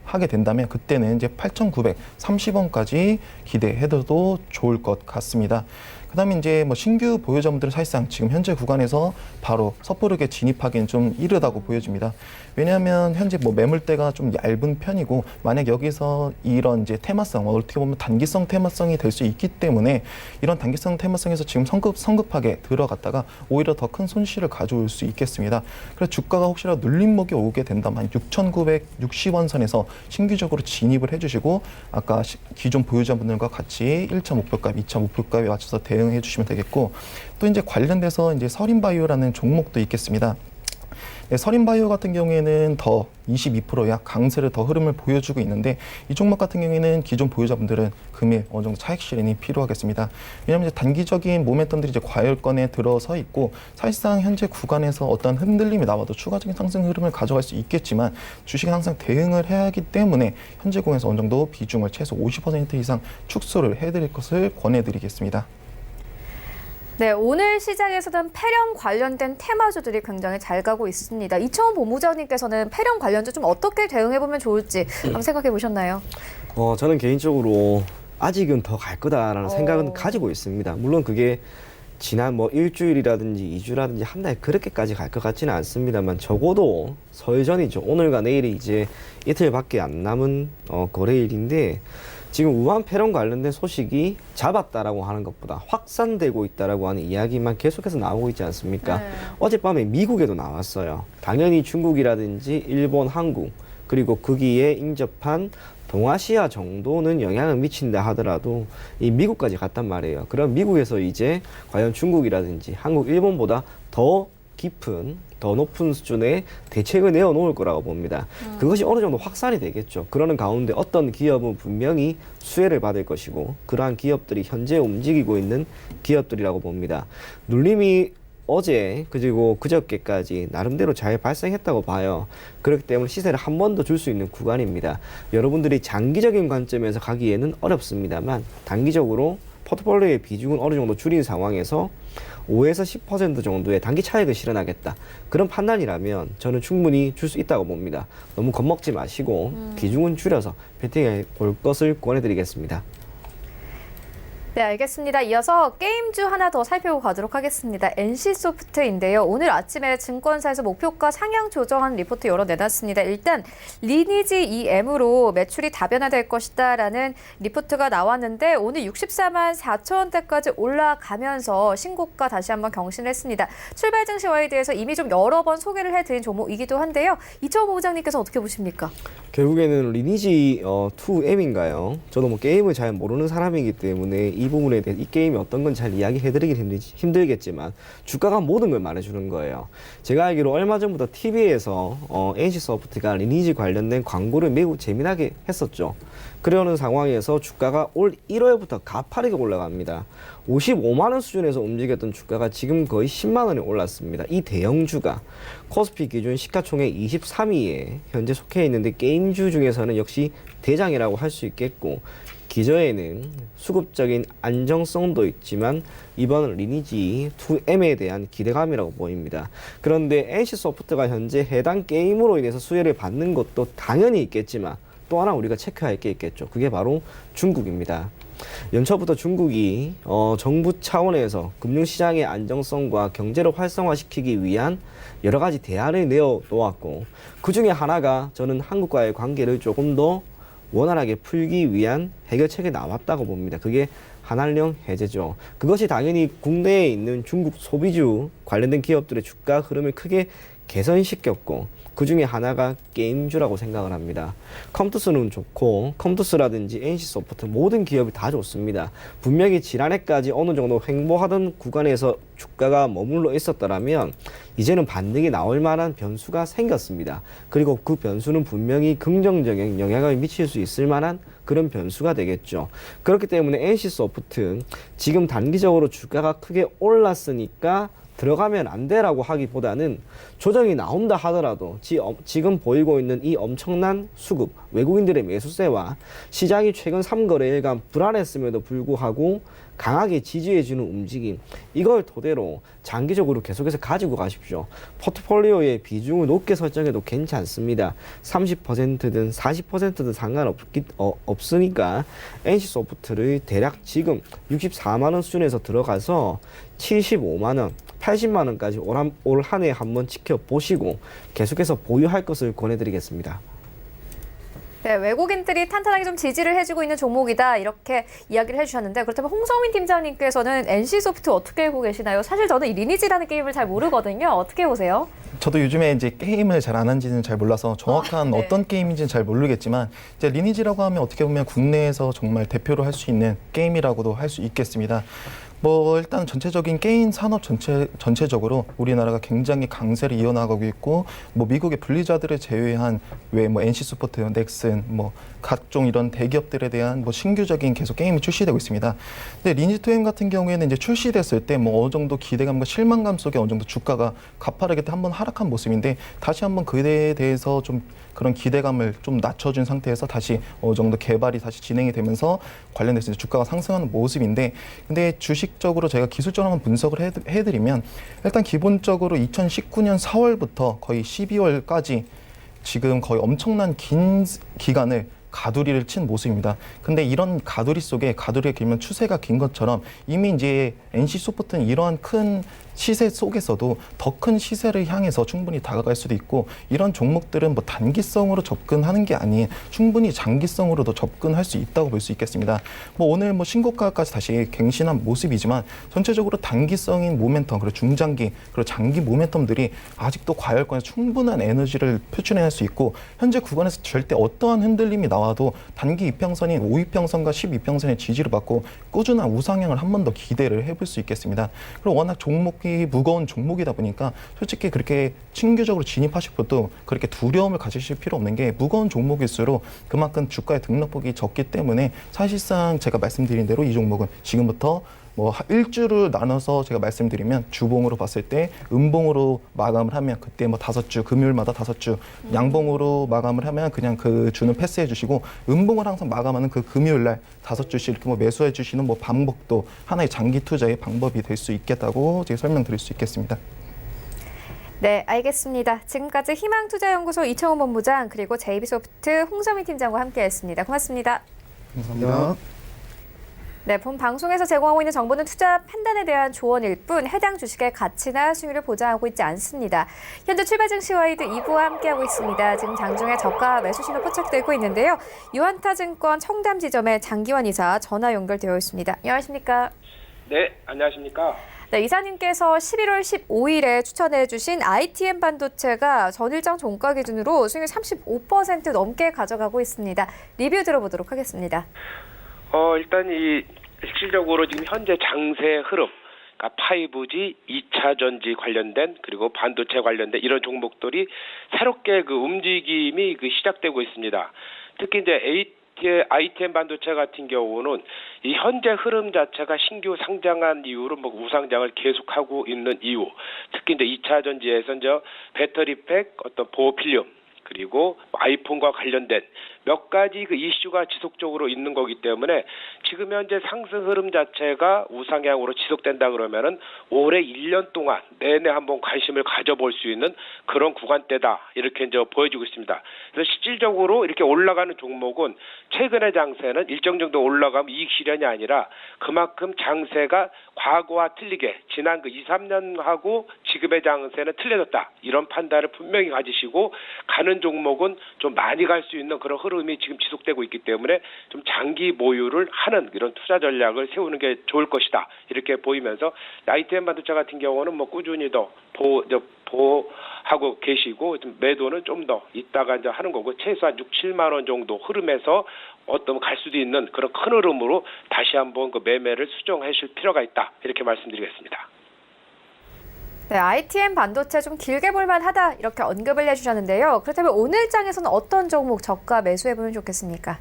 하게 된다면 그때는 이제 8,930원까지 기대해도 좋을 것 같습니다. 그다음에 이제 뭐 신규 보유자분들은 사실상 지금 현재 구간에서 바로 섣부르게 진입하기는 좀 이르다고 보여집니다. 왜냐하면 현재 뭐 매물대가 좀 얇은 편이고, 만약 여기서 이런 이제 테마성, 어떻게 보면 단기성 테마성이 될 수 있기 때문에 이런 단기성 테마성에서 지금 성급하게 들어갔다가 오히려 더 큰 손실을 가져올 수 있겠습니다. 그래서 주가가 혹시라도 눌림목이 오게 된다면 6,960원 선에서 신규적으로 진입을 해주시고, 아까 기존 보유자분들과 같이 1차 목표값, 2차 목표값에 맞춰서 대응해 주시면 되겠고, 또 이제 관련돼서 이제 서린바이오라는 종목도 있겠습니다. 네, 서린바이오 같은 경우에는 더 22% 약 강세를 더 흐름을 보여주고 있는데, 이 종목 같은 경우에는 기존 보유자분들은 금일 어느 정도 차익 실현이 필요하겠습니다. 왜냐하면 이제 단기적인 모멘텀들이 이제 과열권에 들어서 있고, 사실상 현재 구간에서 어떤 흔들림이 나와도 추가적인 상승 흐름을 가져갈 수 있겠지만 주식은 항상 대응을 해야 하기 때문에 현재 공에서 어느 정도 비중을 최소 50% 이상 축소를 해드릴 것을 권해드리겠습니다. 네, 오늘 시장에서는 폐렴 관련된 테마주들이 굉장히 잘 가고 있습니다. 이청훈 본부장님께서는 폐렴 관련주 좀 어떻게 대응해보면 좋을지 한번 생각해 보셨나요? 저는 개인적으로 아직은 더 갈 거다라는 생각은 가지고 있습니다. 물론 그게 지난 뭐 일주일이라든지 2주라든지 한 달 그렇게까지 갈 것 같지는 않습니다만, 적어도 설 전이죠. 오늘과 내일이 이제 이틀밖에 안 남은 거래일인데, 지금 우한 폐렴 관련된 소식이 잡았다라고 하는 것보다 확산되고 있다라고 하는 이야기만 계속해서 나오고 있지 않습니까? 네. 어젯밤에 미국에도 나왔어요. 당연히 중국이라든지 일본, 한국, 그리고 거기에 인접한 동아시아 정도는 영향을 미친다 하더라도 이 미국까지 갔단 말이에요. 그럼 미국에서 이제 과연 중국이라든지 한국, 일본보다 더 깊은, 더 높은 수준의 대책을 내어놓을 거라고 봅니다. 그것이 어느 정도 확산이 되겠죠. 그러는 가운데 어떤 기업은 분명히 수혜를 받을 것이고, 그러한 기업들이 현재 움직이고 있는 기업들이라고 봅니다. 눌림이 어제 그리고 그저께까지 나름대로 잘 발생했다고 봐요. 그렇기 때문에 시세를 한 번 더 줄 수 있는 구간입니다. 여러분들이 장기적인 관점에서 가기에는 어렵습니다만, 단기적으로 포트폴리오의 비중은 어느 정도 줄인 상황에서 5에서 10% 정도의 단기 차익을 실현하겠다, 그런 판단이라면 저는 충분히 줄 수 있다고 봅니다. 너무 겁먹지 마시고 비중은 줄여서 베팅해 볼 것을 권해드리겠습니다. 네, 알겠습니다. 이어서 게임주 하나 더 살펴보도록 하겠습니다. NC소프트인데요. 오늘 아침에 증권사에서 목표가 상향 조정한 리포트 여러 내놨습니다. 일단 리니지 EM으로 매출이 다변화될 것이다라는 리포트가 나왔는데, 오늘 64만 4천 원대까지 올라가면서 신고가 다시 한번 경신했습니다. 출발 증시 와이드에서 이미 좀 여러 번 소개를 해드린 종목이기도 한데요. 이청훈 본부장님께서 어떻게 보십니까? 결국에는 리니지 2M인가요? 저도 뭐 게임을 잘 모르는 사람이기 때문에 이 부분에 대해 이 게임이 어떤 건 잘 이야기해드리기 힘들겠지만 주가가 모든 걸 말해주는 거예요. 제가 알기로 얼마 전부터 TV에서 NC소프트가 리니지 관련된 광고를 매우 재미나게 했었죠. 그러는 상황에서 주가가 올 1월부터 가파르게 올라갑니다. 55만 원 수준에서 움직였던 주가가 지금 거의 10만 원에 올랐습니다. 이 대형주가 코스피 기준 시가총액 23위에 현재 속해 있는데, 게임주 중에서는 역시 대장이라고 할 수 있겠고, 기저에는 수급적인 안정성도 있지만 이번 리니지 2M에 대한 기대감이라고 보입니다. 그런데 NC소프트가 현재 해당 게임으로 인해서 수혜를 받는 것도 당연히 있겠지만, 또 하나 우리가 체크할 게 있겠죠. 그게 바로 중국입니다. 연초부터 중국이 정부 차원에서 금융시장의 안정성과 경제를 활성화시키기 위한 여러 가지 대안을 내어놓았고, 그 중에 하나가 저는 한국과의 관계를 조금 더 원활하게 풀기 위한 해결책이 나왔다고 봅니다. 그게 한한령 해제죠. 그것이 당연히 국내에 있는 중국 소비주 관련된 기업들의 주가 흐름을 크게 개선시켰고, 그 중에 하나가 게임주라고 생각을 합니다. 컴투스는 좋고, 컴투스라든지 NC소프트 모든 기업이 다 좋습니다. 분명히 지난해까지 어느 정도 횡보하던 구간에서 주가가 머물러 있었더라면 이제는 반등이 나올 만한 변수가 생겼습니다. 그리고 그 변수는 분명히 긍정적인 영향을 미칠 수 있을 만한 그런 변수가 되겠죠. 그렇기 때문에 NC소프트 지금 단기적으로 주가가 크게 올랐으니까 들어가면 안 돼라고 하기보다는 조정이 나온다 하더라도 지금 보이고 있는 이 엄청난 수급, 외국인들의 매수세와 시장이 최근 3거래일간 불안했음에도 불구하고 강하게 지지해주는 움직임, 이걸 토대로 장기적으로 계속해서 가지고 가십시오. 포트폴리오의 비중을 높게 설정해도 괜찮습니다. 30%든 40%든 상관없으니까 NC소프트를 대략 지금 64만 원 수준에서 들어가서 75만 원, 80만 원까지 올 한 해 한번 지켜보시고 계속해서 보유할 것을 권해드리겠습니다. 네, 외국인들이 탄탄하게 좀 지지를 해주고 있는 종목이다 이렇게 이야기를 해주셨는데, 그렇다면 홍성민 팀장님께서는 NC소프트 어떻게 보고 계시나요? 사실 저는 이 리니지라는 게임을 잘 모르거든요. 어떻게 보세요? 저도 요즘에 이제 게임을 잘 안 한지는 잘 몰라서 정확한 네. 어떤 게임인지는 잘 모르겠지만, 이제 리니지라고 하면 어떻게 보면 국내에서 정말 대표로 할 수 있는 게임이라고도 할 수 있겠습니다. 뭐 일단 전체적인 게임 산업 전체적으로 우리나라가 굉장히 강세를 이어나가고 있고, 뭐 미국의 블리자드를 제외한 외 뭐 NC소프트, 넥슨, 뭐 각종 이런 대기업들에 대한 뭐 신규적인 계속 게임이 출시되고 있습니다. 근데 리니지2M 같은 경우에는 이제 출시됐을 때 뭐 어느 정도 기대감과 실망감 속에 어느 정도 주가가 가파르게 한번 하락한 모습인데, 다시 한번 그에 대해서 좀 그런 기대감을 좀 낮춰준 상태에서 다시 어느 정도 개발이 다시 진행이 되면서 관련돼서 이제 주가가 상승하는 모습인데, 근데 주식적으로 제가 기술적으로 한번 분석을 해드리면, 일단 기본적으로 2019년 4월부터 거의 12월까지 지금 거의 엄청난 긴 기간을 가두리를 친 모습입니다. 근데 이런 가두리 속에, 가두리가 길면 추세가 긴 것처럼 이미 이제 NC소프트는 이러한 큰 시세 속에서도 더 큰 시세를 향해서 충분히 다가갈 수도 있고, 이런 종목들은 뭐 단기성으로 접근하는 게 아닌 충분히 장기성으로도 접근할 수 있다고 볼 수 있겠습니다. 뭐 오늘 뭐 신고가까지 다시 갱신한 모습이지만, 전체적으로 단기성인 모멘텀, 그리고 중장기, 그리고 장기 모멘텀들이 아직도 과열권에 충분한 에너지를 표출해낼 수 있고, 현재 구간에서 절대 어떠한 흔들림이 나와도 단기 이평선인 5이평선과 12평선의 지지를 받고 꾸준한 우상향을 한 번 더 기대를 해볼 수 있겠습니다. 그리고 워낙 종목이 무거운 종목이다 보니까 솔직히 그렇게 신규적으로 진입하실 것도 그렇게 두려움을 가지실 필요 없는 게, 무거운 종목일수록 그만큼 주가의 등락폭이 적기 때문에 사실상 제가 말씀드린 대로 이 종목은 지금부터 뭐 일주를 나눠서 제가 말씀드리면, 주봉으로 봤을 때 음봉으로 마감을 하면 그때 뭐 5주, 금요일마다 5주, 양봉으로 마감을 하면 그냥 그 주는 패스해 주시고, 음봉을 항상 마감하는 그 금요일 날 5주씩 이렇게 뭐 매수해 주시는 뭐 방법도 하나의 장기 투자의 방법이 될 수 있겠다고 제가 설명드릴 수 있겠습니다. 네, 알겠습니다. 지금까지 희망투자연구소 이청훈 본부장, 그리고 JB소프트 홍성민 팀장과 함께했습니다. 고맙습니다. 감사합니다. 네, 본 방송에서 제공하고 있는 정보는 투자 판단에 대한 조언일 뿐 해당 주식의 가치나 수익률을 보장하고 있지 않습니다. 현재 출발 증시 와이드 2부와 함께하고 있습니다. 지금 장중에 저가 매수 신호 포착되고 있는데요. 유한타증권 청담 지점의 장기환 이사 전화 연결되어 있습니다. 안녕하십니까? 네, 안녕하십니까? 네, 이사님께서 11월 15일에 추천해 주신 ITM 반도체가 전일장 종가 기준으로 수익률 35% 넘게 가져가고 있습니다. 리뷰 들어보도록 하겠습니다. 일단 실질적으로 지금 현재 장세 흐름, 그러니까 5G, 2차 전지 관련된, 그리고 반도체 관련된 이런 종목들이 새롭게 그 움직임이 시작되고 있습니다. 특히 이제 ITM 반도체 같은 경우는 이 현재 흐름 자체가 신규 상장한 이후로 뭐 우상장을 계속하고 있는 이유, 특히 이제 2차 전지에서 이제 배터리팩, 어떤 보호 필름, 그리고 아이폰과 관련된 몇 가지 그 이슈가 지속적으로 있는 거기 때문에 지금 현재 상승 흐름 자체가 우상향으로 지속된다 그러면은 올해 1년 동안 내내 한번 관심을 가져볼 수 있는 그런 구간대다, 이렇게 이제 보여지고 있습니다. 그래서 실질적으로 이렇게 올라가는 종목은 최근의 장세는 일정 정도 올라가면 이익 실현이 아니라 그만큼 장세가 과거와 틀리게 지난 그 2, 3년하고 지금의 장세는 틀려졌다, 이런 판단을 분명히 가지시고 가는 종목은 좀 많이 갈 수 있는 그런 흐름이 지금 지속되고 있기 때문에 좀 장기 보유를 하는 이런 투자 전략을 세우는 게 좋을 것이다, 이렇게 보이면서 ITM 반도체 같은 경우는 뭐 꾸준히 더 보호하고 계시고, 좀 매도는 좀 더 이따가 이제 하는 거고, 최소한 6, 7만 원 정도 흐름에서 어떤 갈 수도 있는 그런 큰 흐름으로 다시 한번 그 매매를 수정하실 필요가 있다, 이렇게 말씀드리겠습니다. 네, ITM 반도체 좀 길게 볼만하다 이렇게 언급을 해주셨는데요. 그렇다면 오늘 장에서는 어떤 종목 저가 매수해보면 좋겠습니까?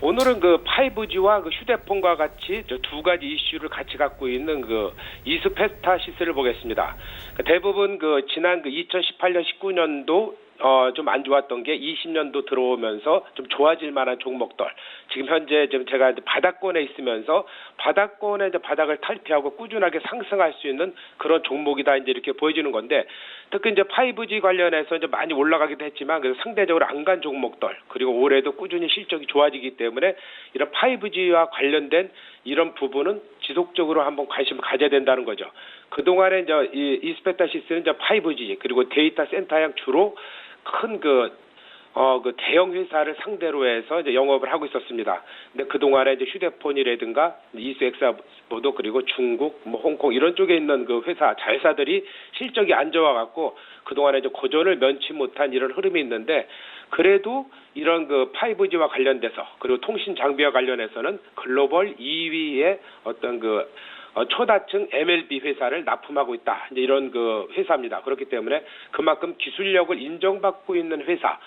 오늘은 그 5G와 그 휴대폰과 같이 저 두 가지 이슈를 같이 갖고 있는 그 이스페타시스를 보겠습니다. 대부분 그 지난 그 2018년 19년도 좀 안 좋았던 게 20년도 들어오면서 좀 좋아질 만한 종목들. 지금 현재 지금 제가 이제 바닥권에 있으면서 바닥권에 이제 바닥을 탈피하고 꾸준하게 상승할 수 있는 그런 종목이다 이제 이렇게 보여지는 건데, 특히 이제 5G 관련해서 이제 많이 올라가기도 했지만 그래서 상대적으로 안 간 종목들, 그리고 올해도 꾸준히 실적이 좋아지기 때문에 이런 5G와 관련된 이런 부분은 지속적으로 한번 관심을 가져야 된다는 거죠. 그동안에 이제 이 이스페타시스는 이제 5G 그리고 데이터 센터형 주로 큰 그 대형 회사를 상대로 해서 이제 영업을 하고 있었습니다. 근데 그동안에 이제 휴대폰이라든가 이스엑사보드 그리고 중국, 홍콩 이런 쪽에 있는 그 회사 자회사들이 실적이 안 좋아갖고 그동안에 이제 고전을 면치 못한 이런 흐름이 있는데, 그래도 이런 그 5G와 관련돼서 그리고 통신 장비와 관련해서는 글로벌 2위의 어떤 그 초다층 MLB 회사를 납품하고 있다. 이제 이런 그 회사입니다. 그렇기 때문에 그만큼 기술력을 인정받고 있는 회사,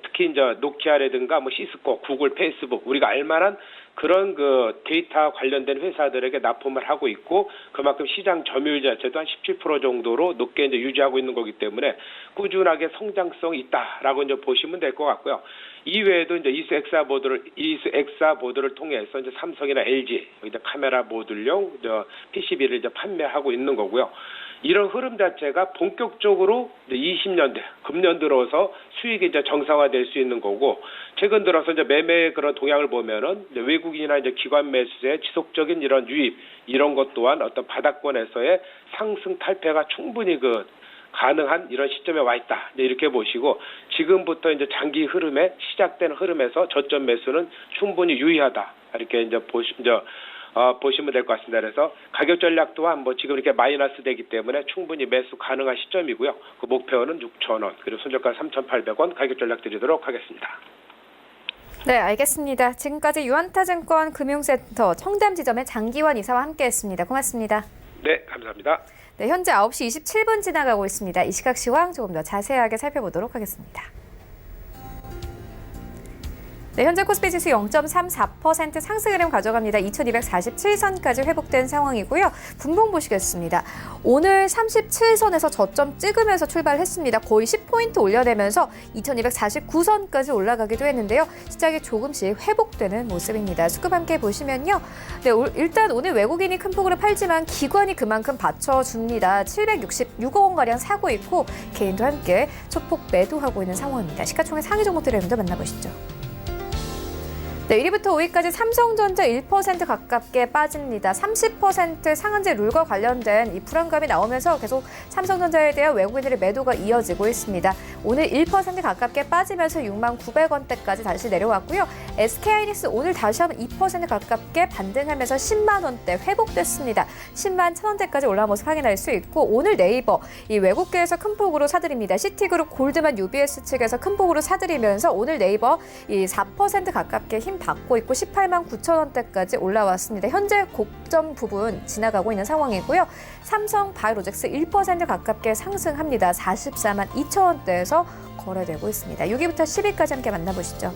특히 이제 노키아라든가 시스코, 구글, 페이스북 우리가 알만한 그런 그 데이터 관련된 회사들에게 납품을 하고 있고, 그만큼 시장 점유율 자체도 한 17% 정도로 높게 이제 유지하고 있는 거기 때문에 꾸준하게 성장성이 있다라고 이제 보시면 될 것 같고요. 이외에도 이제 이스엑사 보드를 통해서 이제 삼성이나 LG 이제 카메라 모듈용 PCB를 이제 판매하고 있는 거고요. 이런 흐름 자체가 본격적으로 이제 20년대 금년 들어서 수익이 이제 정상화될 수 있는 거고, 최근 들어서 이제 매매의 그런 동향을 보면은 이제 외국인이나 이제 기관 매수의 지속적인 이런 유입, 이런 것 또한 어떤 바닥권에서의 상승 탈패가 충분히 가능한 이런 시점에 와 있다. 이렇게 보시고, 지금부터 이제 장기 흐름에 시작된 흐름에서 저점 매수는 충분히 유의하다. 이렇게 이제 보시면 될 것 같습니다. 그래서 가격 전략 또한 지금 이렇게 마이너스 되기 때문에 충분히 매수 가능한 시점이고요. 그 목표는 6,000원, 그리고 손절가 3,800원 가격 전략 드리도록 하겠습니다. 네, 알겠습니다. 지금까지 유한타증권 금융센터 청담 지점의 장기환 이사와 함께했습니다. 고맙습니다. 네, 감사합니다. 네, 현재 9시 27분 지나가고 있습니다. 이 시각 시황 조금 더 자세하게 살펴보도록 하겠습니다. 네, 현재 코스피 지수 0.34% 상승 흐름 가져갑니다. 2247선까지 회복된 상황이고요. 분봉 보시겠습니다. 오늘 37선에서 저점 찍으면서 출발했습니다. 거의 10포인트 올려내면서 2249선까지 올라가기도 했는데요. 시장이 조금씩 회복되는 모습입니다. 수급 함께 보시면요. 네, 일단 오늘 외국인이 큰 폭으로 팔지만 기관이 그만큼 받쳐줍니다. 766억 원가량 사고 있고 개인도 함께 소폭 매도하고 있는 상황입니다. 시가총액 상위 종목들을 먼저 만나보시죠. 네, 1위부터 5위까지 삼성전자 1% 가깝게 빠집니다. 30% 상한제 룰과 관련된 이 불안감이 나오면서 계속 삼성전자에 대한 외국인들의 매도가 이어지고 있습니다. 오늘 1% 가깝게 빠지면서 69,900원대까지 다시 내려왔고요. SK하이닉스 오늘 다시 한번 2% 가깝게 반등하면서 10만 원대 회복됐습니다. 10만 1,000원대까지 올라온 모습 확인할 수 있고, 오늘 네이버 이 외국계에서 큰 폭으로 사들입니다. 시티그룹, 골드만, UBS 측에서 큰 폭으로 사들이면서 오늘 네이버 이 4% 가깝게 힘 받고 있고 18만 9천 원대까지 올라왔습니다. 현재 고점 부분 지나가고 있는 상황이고요. 삼성 바이오로직스 1% 가깝게 상승합니다. 44만 2천 원대에서 거래되고 있습니다. 6위부터 10위까지 함께 만나보시죠.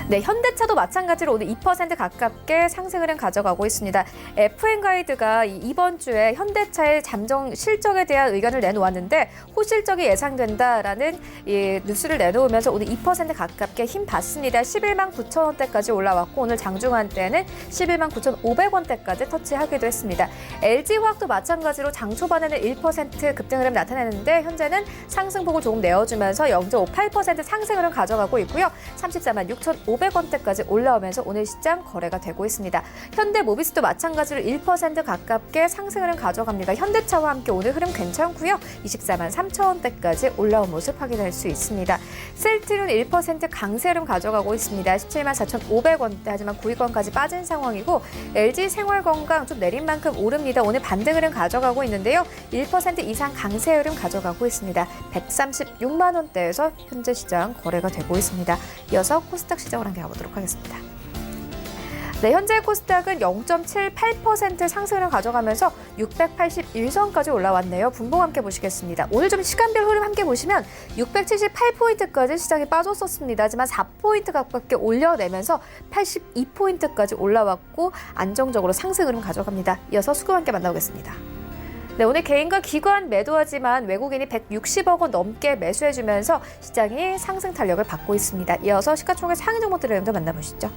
네, 현대차도 마찬가지로 오늘 2% 가깝게 상승 흐름 가져가고 있습니다. FN가이드가 이번 주에 현대차의 잠정 실적에 대한 의견을 내놓았는데 호실적이 예상된다라는 이 뉴스를 내놓으면서 오늘 2% 가깝게 힘 받습니다. 11만 9천 원대까지 올라왔고 오늘 장중한 때는 11만 9,500원대까지 터치하기도 했습니다. LG화학도 마찬가지로 장 초반에는 1% 급등 흐름 나타내는데 현재는 상승폭을 조금 내어주면서 0.58% 상승 흐름 가져가고 있고요. 34만 6,500원대까지 올라오면서 오늘 시장 거래가 되고 있습니다. 현대모비스도 마찬가지로 1% 가깝게 상승 흐름 가져갑니다. 현대차와 함께 오늘 흐름 괜찮고요. 24만 3천원대까지 올라온 모습 확인할 수 있습니다. 셀트리온 1% 강세 흐름 가져가고 있습니다. 17만 4,500원대, 하지만 9위권까지 빠진 상황이고 LG생활건강 좀 내린 만큼 오릅니다. 오늘 반등 흐름 가져가고 있는데요. 1% 이상 강세 흐름 가져가고 있습니다. 136만 원대에서 현재 시장 거래가 되고 있습니다. 이어서 코스닥 시장을 함께 가보도록 하겠습니다. 네, 현재 코스닥은 0.78% 상승을 가져가면서 681선까지 올라왔네요. 분봉 함께 보시겠습니다. 오늘 좀 시간별 흐름 함께 보시면 678포인트까지 시장이 빠졌었습니다. 하지만 4포인트 가깝게 올려내면서 82포인트까지 올라왔고 안정적으로 상승 흐름 가져갑니다. 이어서 수급 함께 만나보겠습니다. 네, 오늘 개인과 기관 매도하지만 외국인이 160억 원 넘게 매수해주면서 시장이 상승 탄력을 받고 있습니다. 이어서 시가총액 상위 종목들의 흐름도 만나보시죠.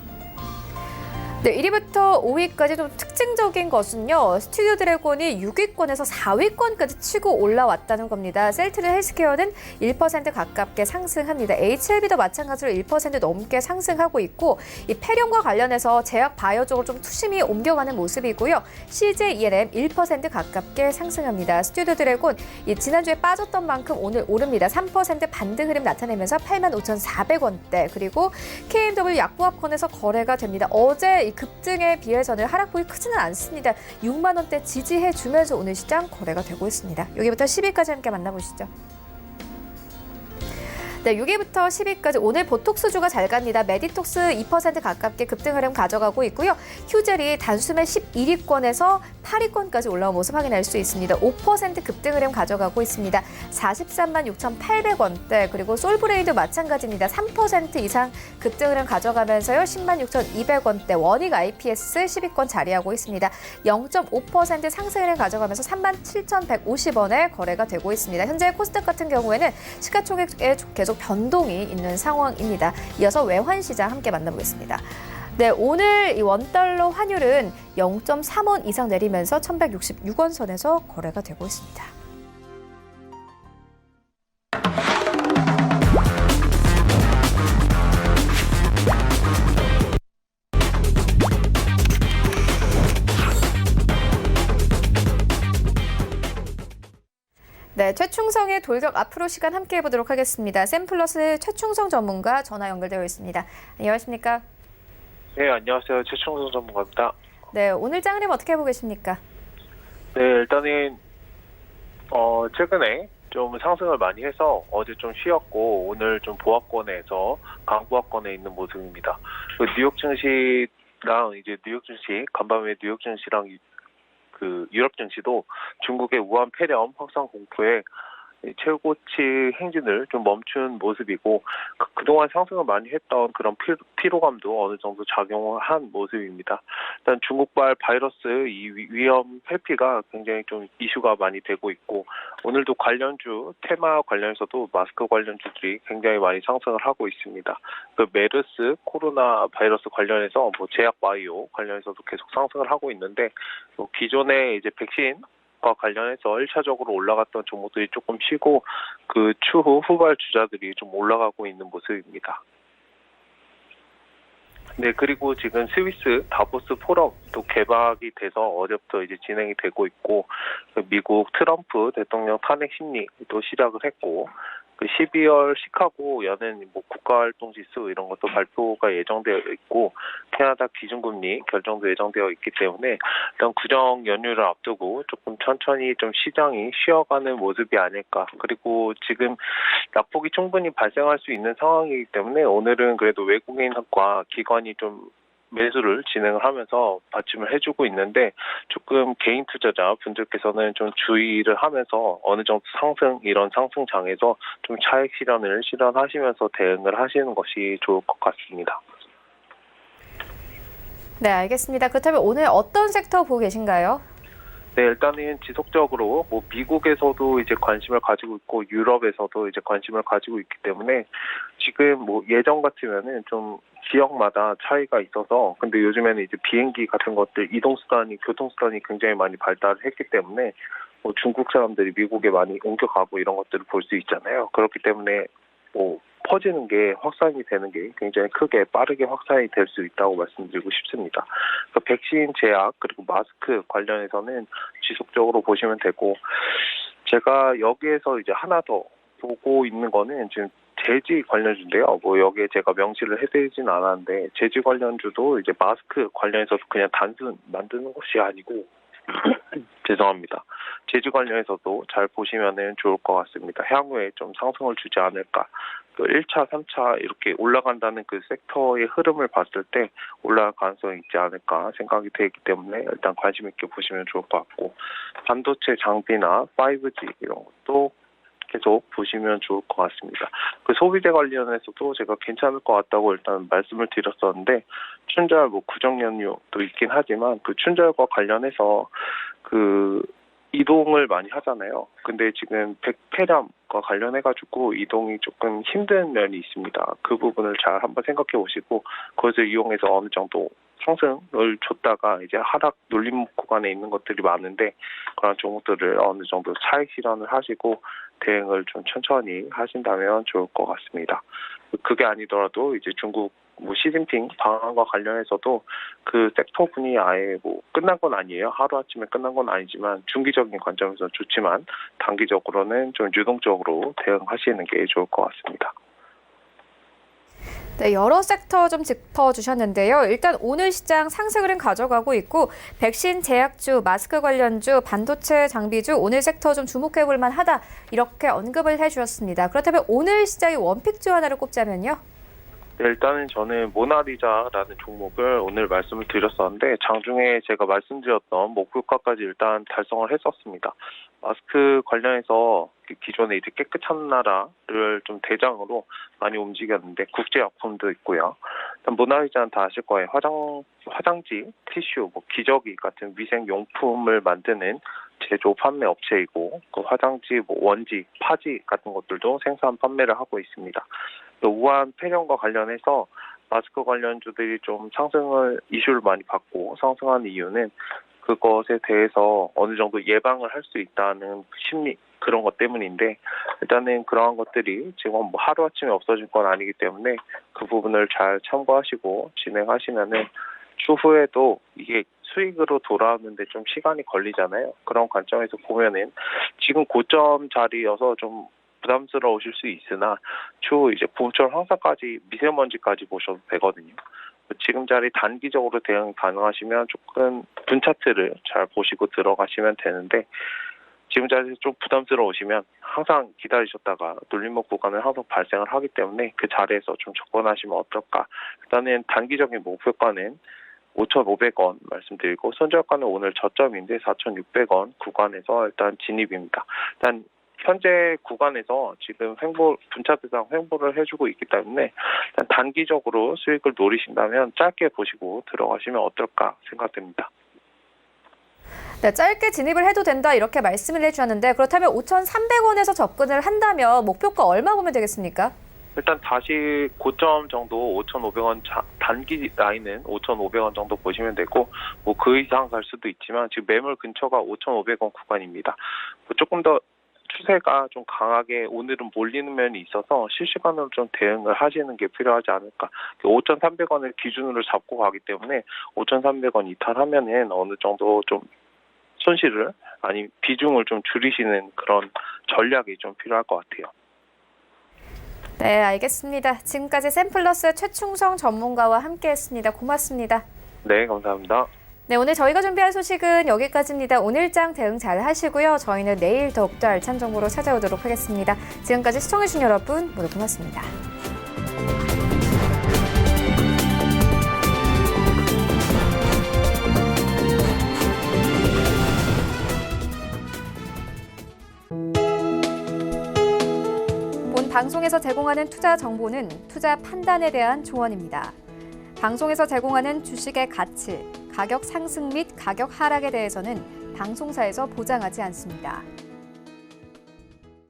네, 1위부터 5위까지 좀 특징적인 것은요. 스튜디오 드래곤이 6위권에서 4위권까지 치고 올라왔다는 겁니다. 셀트리 헬스케어는 1% 가깝게 상승합니다. HLB도 마찬가지로 1% 넘게 상승하고 있고 이 폐렴과 관련해서 제약 바이오 쪽으로 좀 투심이 옮겨가는 모습이고요. CJ ENM 1% 가깝게 상승합니다. 스튜디오 드래곤 지난주에 빠졌던 만큼 오늘 오릅니다. 3% 반등 흐름 나타내면서 85,400원대 그리고 KMW 약보합권에서 거래가 됩니다. 어제 이 급등에 비해서는 하락폭이 크지는 않습니다. 6만 원대 지지해주면서 오늘 시장 거래가 되고 있습니다. 여기부터 10위까지 함께 만나보시죠. 네, 6위부터 10위까지 오늘 보톡스주가 잘 갑니다. 메디톡스 2% 가깝게 급등 흐름 가져가고 있고요. 휴젤이 단숨에 11위권에서 8위권까지 올라온 모습 확인할 수 있습니다. 5% 급등 흐름 가져가고 있습니다. 43만 6,800원대 그리고 솔브레이도 마찬가지입니다. 3% 이상 급등 흐름 가져가면서요. 10만 6,200원대 원익 IPS 10위권 자리하고 있습니다. 0.5% 상승 흐름 가져가면서 3만 7,150원에 거래가 되고 있습니다. 현재 코스닥 같은 경우에는 시가총액에 계속 변동이 있는 상황입니다. 이어서 외환시장 함께 만나보겠습니다. 네, 오늘 이 원달러 환율은 0.3원 이상 내리면서 1,166원 선에서 거래가 되고 있습니다. 네, 최충성의 돌격 앞으로 시간 함께 해보도록 하겠습니다. 샘플러스 최충성 전문가 전화 연결되어 있습니다. 안녕하십니까? 네, 안녕하세요. 최충성 전문가입니다. 네, 오늘 장 흐름 어떻게 보고 계십니까? 네, 일단은 최근에 좀 상승을 많이 해서 어제 좀 쉬었고 오늘 좀 보합권에서 강보합권에 있는 모습입니다. 그 뉴욕 증시랑 이제 뉴욕 증시 간밤에 뉴욕 증시랑 그 유럽 증시도 중국의 우한 폐렴 확산 공포에 최고치 행진을 좀 멈춘 모습이고 그동안 상승을 많이 했던 그런 피로감도 어느 정도 작용을 한 모습입니다. 일단 중국발 바이러스 이 위험 회피가 굉장히 좀 이슈가 많이 되고 있고 오늘도 관련주 테마 관련해서도 마스크 관련주들이 굉장히 많이 상승을 하고 있습니다. 그 메르스 코로나 바이러스 관련해서 뭐 제약 바이오 관련해서도 계속 상승을 하고 있는데 기존의 이제 백신 관련해서 1차적으로 올라갔던 종목들이 조금 쉬고 그 추후 후발 주자들이 좀 올라가고 있는 모습입니다. 네, 그리고 지금 스위스 다보스 포럼도 개막이 돼서 어제부터 이제 진행이 되고 있고 미국 트럼프 대통령 탄핵 심리도 시작을 했고 그 12월 시카고 연은 뭐 국가활동지수 이런 것도 발표가 예정되어 있고 캐나다 기준금리 결정도 예정되어 있기 때문에 일단 구정 연휴를 앞두고 조금 천천히 좀 시장이 쉬어가는 모습이 아닐까. 그리고 지금 낙폭이 충분히 발생할 수 있는 상황이기 때문에 오늘은 그래도 외국인과 기관이 좀 매수를 진행을 하면서 받침을 해주고 있는데 조금 개인 투자자 분들께서는 좀 주의를 하면서 어느 정도 이런 상승장에서 좀 차익 실현을 실현하시면서 대응을 하시는 것이 좋을 것 같습니다. 네, 알겠습니다. 그렇다면 오늘 어떤 섹터 보고 계신가요? 네, 일단은 지속적으로 뭐 미국에서도 이제 관심을 가지고 있고 유럽에서도 이제 관심을 가지고 있기 때문에 지금 뭐 예전 같으면은 좀 지역마다 차이가 있어서 근데 요즘에는 이제 비행기 같은 것들 교통수단이 굉장히 많이 발달했기 때문에 뭐 중국 사람들이 미국에 많이 옮겨가고 이런 것들을 볼 수 있잖아요. 그렇기 때문에 뭐 퍼지는 게 확산이 되는 게 굉장히 크게 빠르게 확산이 될 수 있다고 말씀드리고 싶습니다. 그 백신 제약 그리고 마스크 관련해서는 지속적으로 보시면 되고 제가 여기에서 이제 하나 더 보고 있는 거는 지금 제지 관련주인데요. 뭐 여기에 제가 명시를 해드리진 않았는데 제지 관련주도 이제 마스크 관련해서도 그냥 단순 만드는 것이 아니고 죄송합니다. 제주 관련해서도 잘 보시면은 좋을 것 같습니다. 향후에 좀 상승을 주지 않을까. 그 1차, 3차 이렇게 올라간다는 그 섹터의 흐름을 봤을 때 올라갈 가능성이 있지 않을까 생각이 되기 때문에 일단 관심 있게 보시면 좋을 것 같고, 반도체 장비나 5G 이런 것도 계속 보시면 좋을 것 같습니다. 그 소비재 관련해서도 제가 괜찮을 것 같다고 일단 말씀을 드렸었는데, 춘절 구정 연휴도 있긴 하지만 그 춘절과 관련해서 그 이동을 많이 하잖아요. 근데 지금 백폐렴과 관련해가지고 이동이 조금 힘든 면이 있습니다. 그 부분을 잘 한번 생각해 보시고 그것을 이용해서 어느 정도 상승을 줬다가 이제 하락 눌림목 구간에 있는 것들이 많은데, 그런 종목들을 어느 정도 차익 실현을 하시고 대응을 좀 천천히 하신다면 좋을 것 같습니다. 그게 아니더라도 이제 중국 시진핑 방한과 관련해서도 그 섹터분이 아예 끝난 건 아니에요. 하루아침에 끝난 건 아니지만 중기적인 관점에서 좋지만 단기적으로는 좀 유동적으로 대응하시는 게 좋을 것 같습니다. 네, 여러 섹터 좀 짚어주셨는데요. 일단 오늘 시장 상승 흐름 가져가고 있고, 백신 제약주, 마스크 관련주, 반도체 장비주 오늘 섹터 좀 주목해볼 만하다 이렇게 언급을 해주셨습니다. 그렇다면 오늘 시장의 원픽주 하나를 꼽자면요? 네, 일단은 저는 모나리자라는 종목을 오늘 말씀을 드렸었는데, 장중에 제가 말씀드렸던 목표가까지 일단 달성을 했었습니다. 마스크 관련해서 기존에 이제 깨끗한 나라를 좀 대장으로 많이 움직였는데, 국제약품도 있고요. 일단 모나리자는 다 아실 거예요. 화장지, 티슈, 기저귀 같은 위생용품을 만드는 제조 판매 업체이고, 그 화장지, 원지, 파지 같은 것들도 생산 판매를 하고 있습니다. 우한 폐렴과 관련해서 마스크 관련주들이 좀 이슈를 많이 받고 상승한 이유는 그것에 대해서 어느 정도 예방을 할 수 있다는 심리, 그런 것 때문인데, 일단은 그러한 것들이 지금 하루아침에 없어질 건 아니기 때문에 그 부분을 잘 참고하시고 진행하시면은 추후에도 이게 수익으로 돌아오는데 좀 시간이 걸리잖아요. 그런 관점에서 보면은 지금 고점 자리여서 좀 부담스러우실 수 있으나 추후 이제 봄철 황사까지 미세먼지까지 보셔도 되거든요. 지금 자리 단기적으로 대응 가능하시면 조금 분 차트를 잘 보시고 들어가시면 되는데, 지금 자리에서 좀 부담스러우시면 항상 기다리셨다가 눌림목 구간을 항상 발생을 하기 때문에 그 자리에서 좀 접근하시면 어떨까. 일단은 단기적인 목표가는 5,500원 말씀드리고, 손절가는 오늘 저점인데 4,600원 구간에서 일단 진입입니다. 일단 현재 구간에서 지금 분차트상 횡보를 해주고 있기 때문에 일단 단기적으로 수익을 노리신다면 짧게 보시고 들어가시면 어떨까 생각됩니다. 네, 짧게 진입을 해도 된다 이렇게 말씀을 해주셨는데, 그렇다면 5,300원에서 접근을 한다면 목표가 얼마 보면 되겠습니까? 일단 다시 고점 정도 5,500원 단기 라인은 5,500원 정도 보시면 되고, 그 이상 갈 수도 있지만 지금 매물 근처가 5,500원 구간입니다. 조금 더 추세가 좀 강하게 오늘은 몰리는 면이 있어서 실시간으로 좀 대응을 하시는 게 필요하지 않을까. 5,300원을 기준으로 잡고 가기 때문에 5,300원 이탈하면은 어느 정도 좀 손실을 비중을 좀 줄이시는 그런 전략이 좀 필요할 것 같아요. 네, 알겠습니다. 지금까지 샘플러스 최충성 전문가와 함께했습니다. 고맙습니다. 네, 감사합니다. 네, 오늘 저희가 준비한 소식은 여기까지입니다. 오늘장 대응 잘 하시고요. 저희는 내일 더욱더 알찬 정보로 찾아오도록 하겠습니다. 지금까지 시청해주신 여러분 모두 고맙습니다. 본 방송에서 제공하는 투자 정보는 투자 판단에 대한 조언입니다. 방송에서 제공하는 주식의 가치, 가격 상승 및 가격 하락에 대해서는 방송사에서 보장하지 않습니다.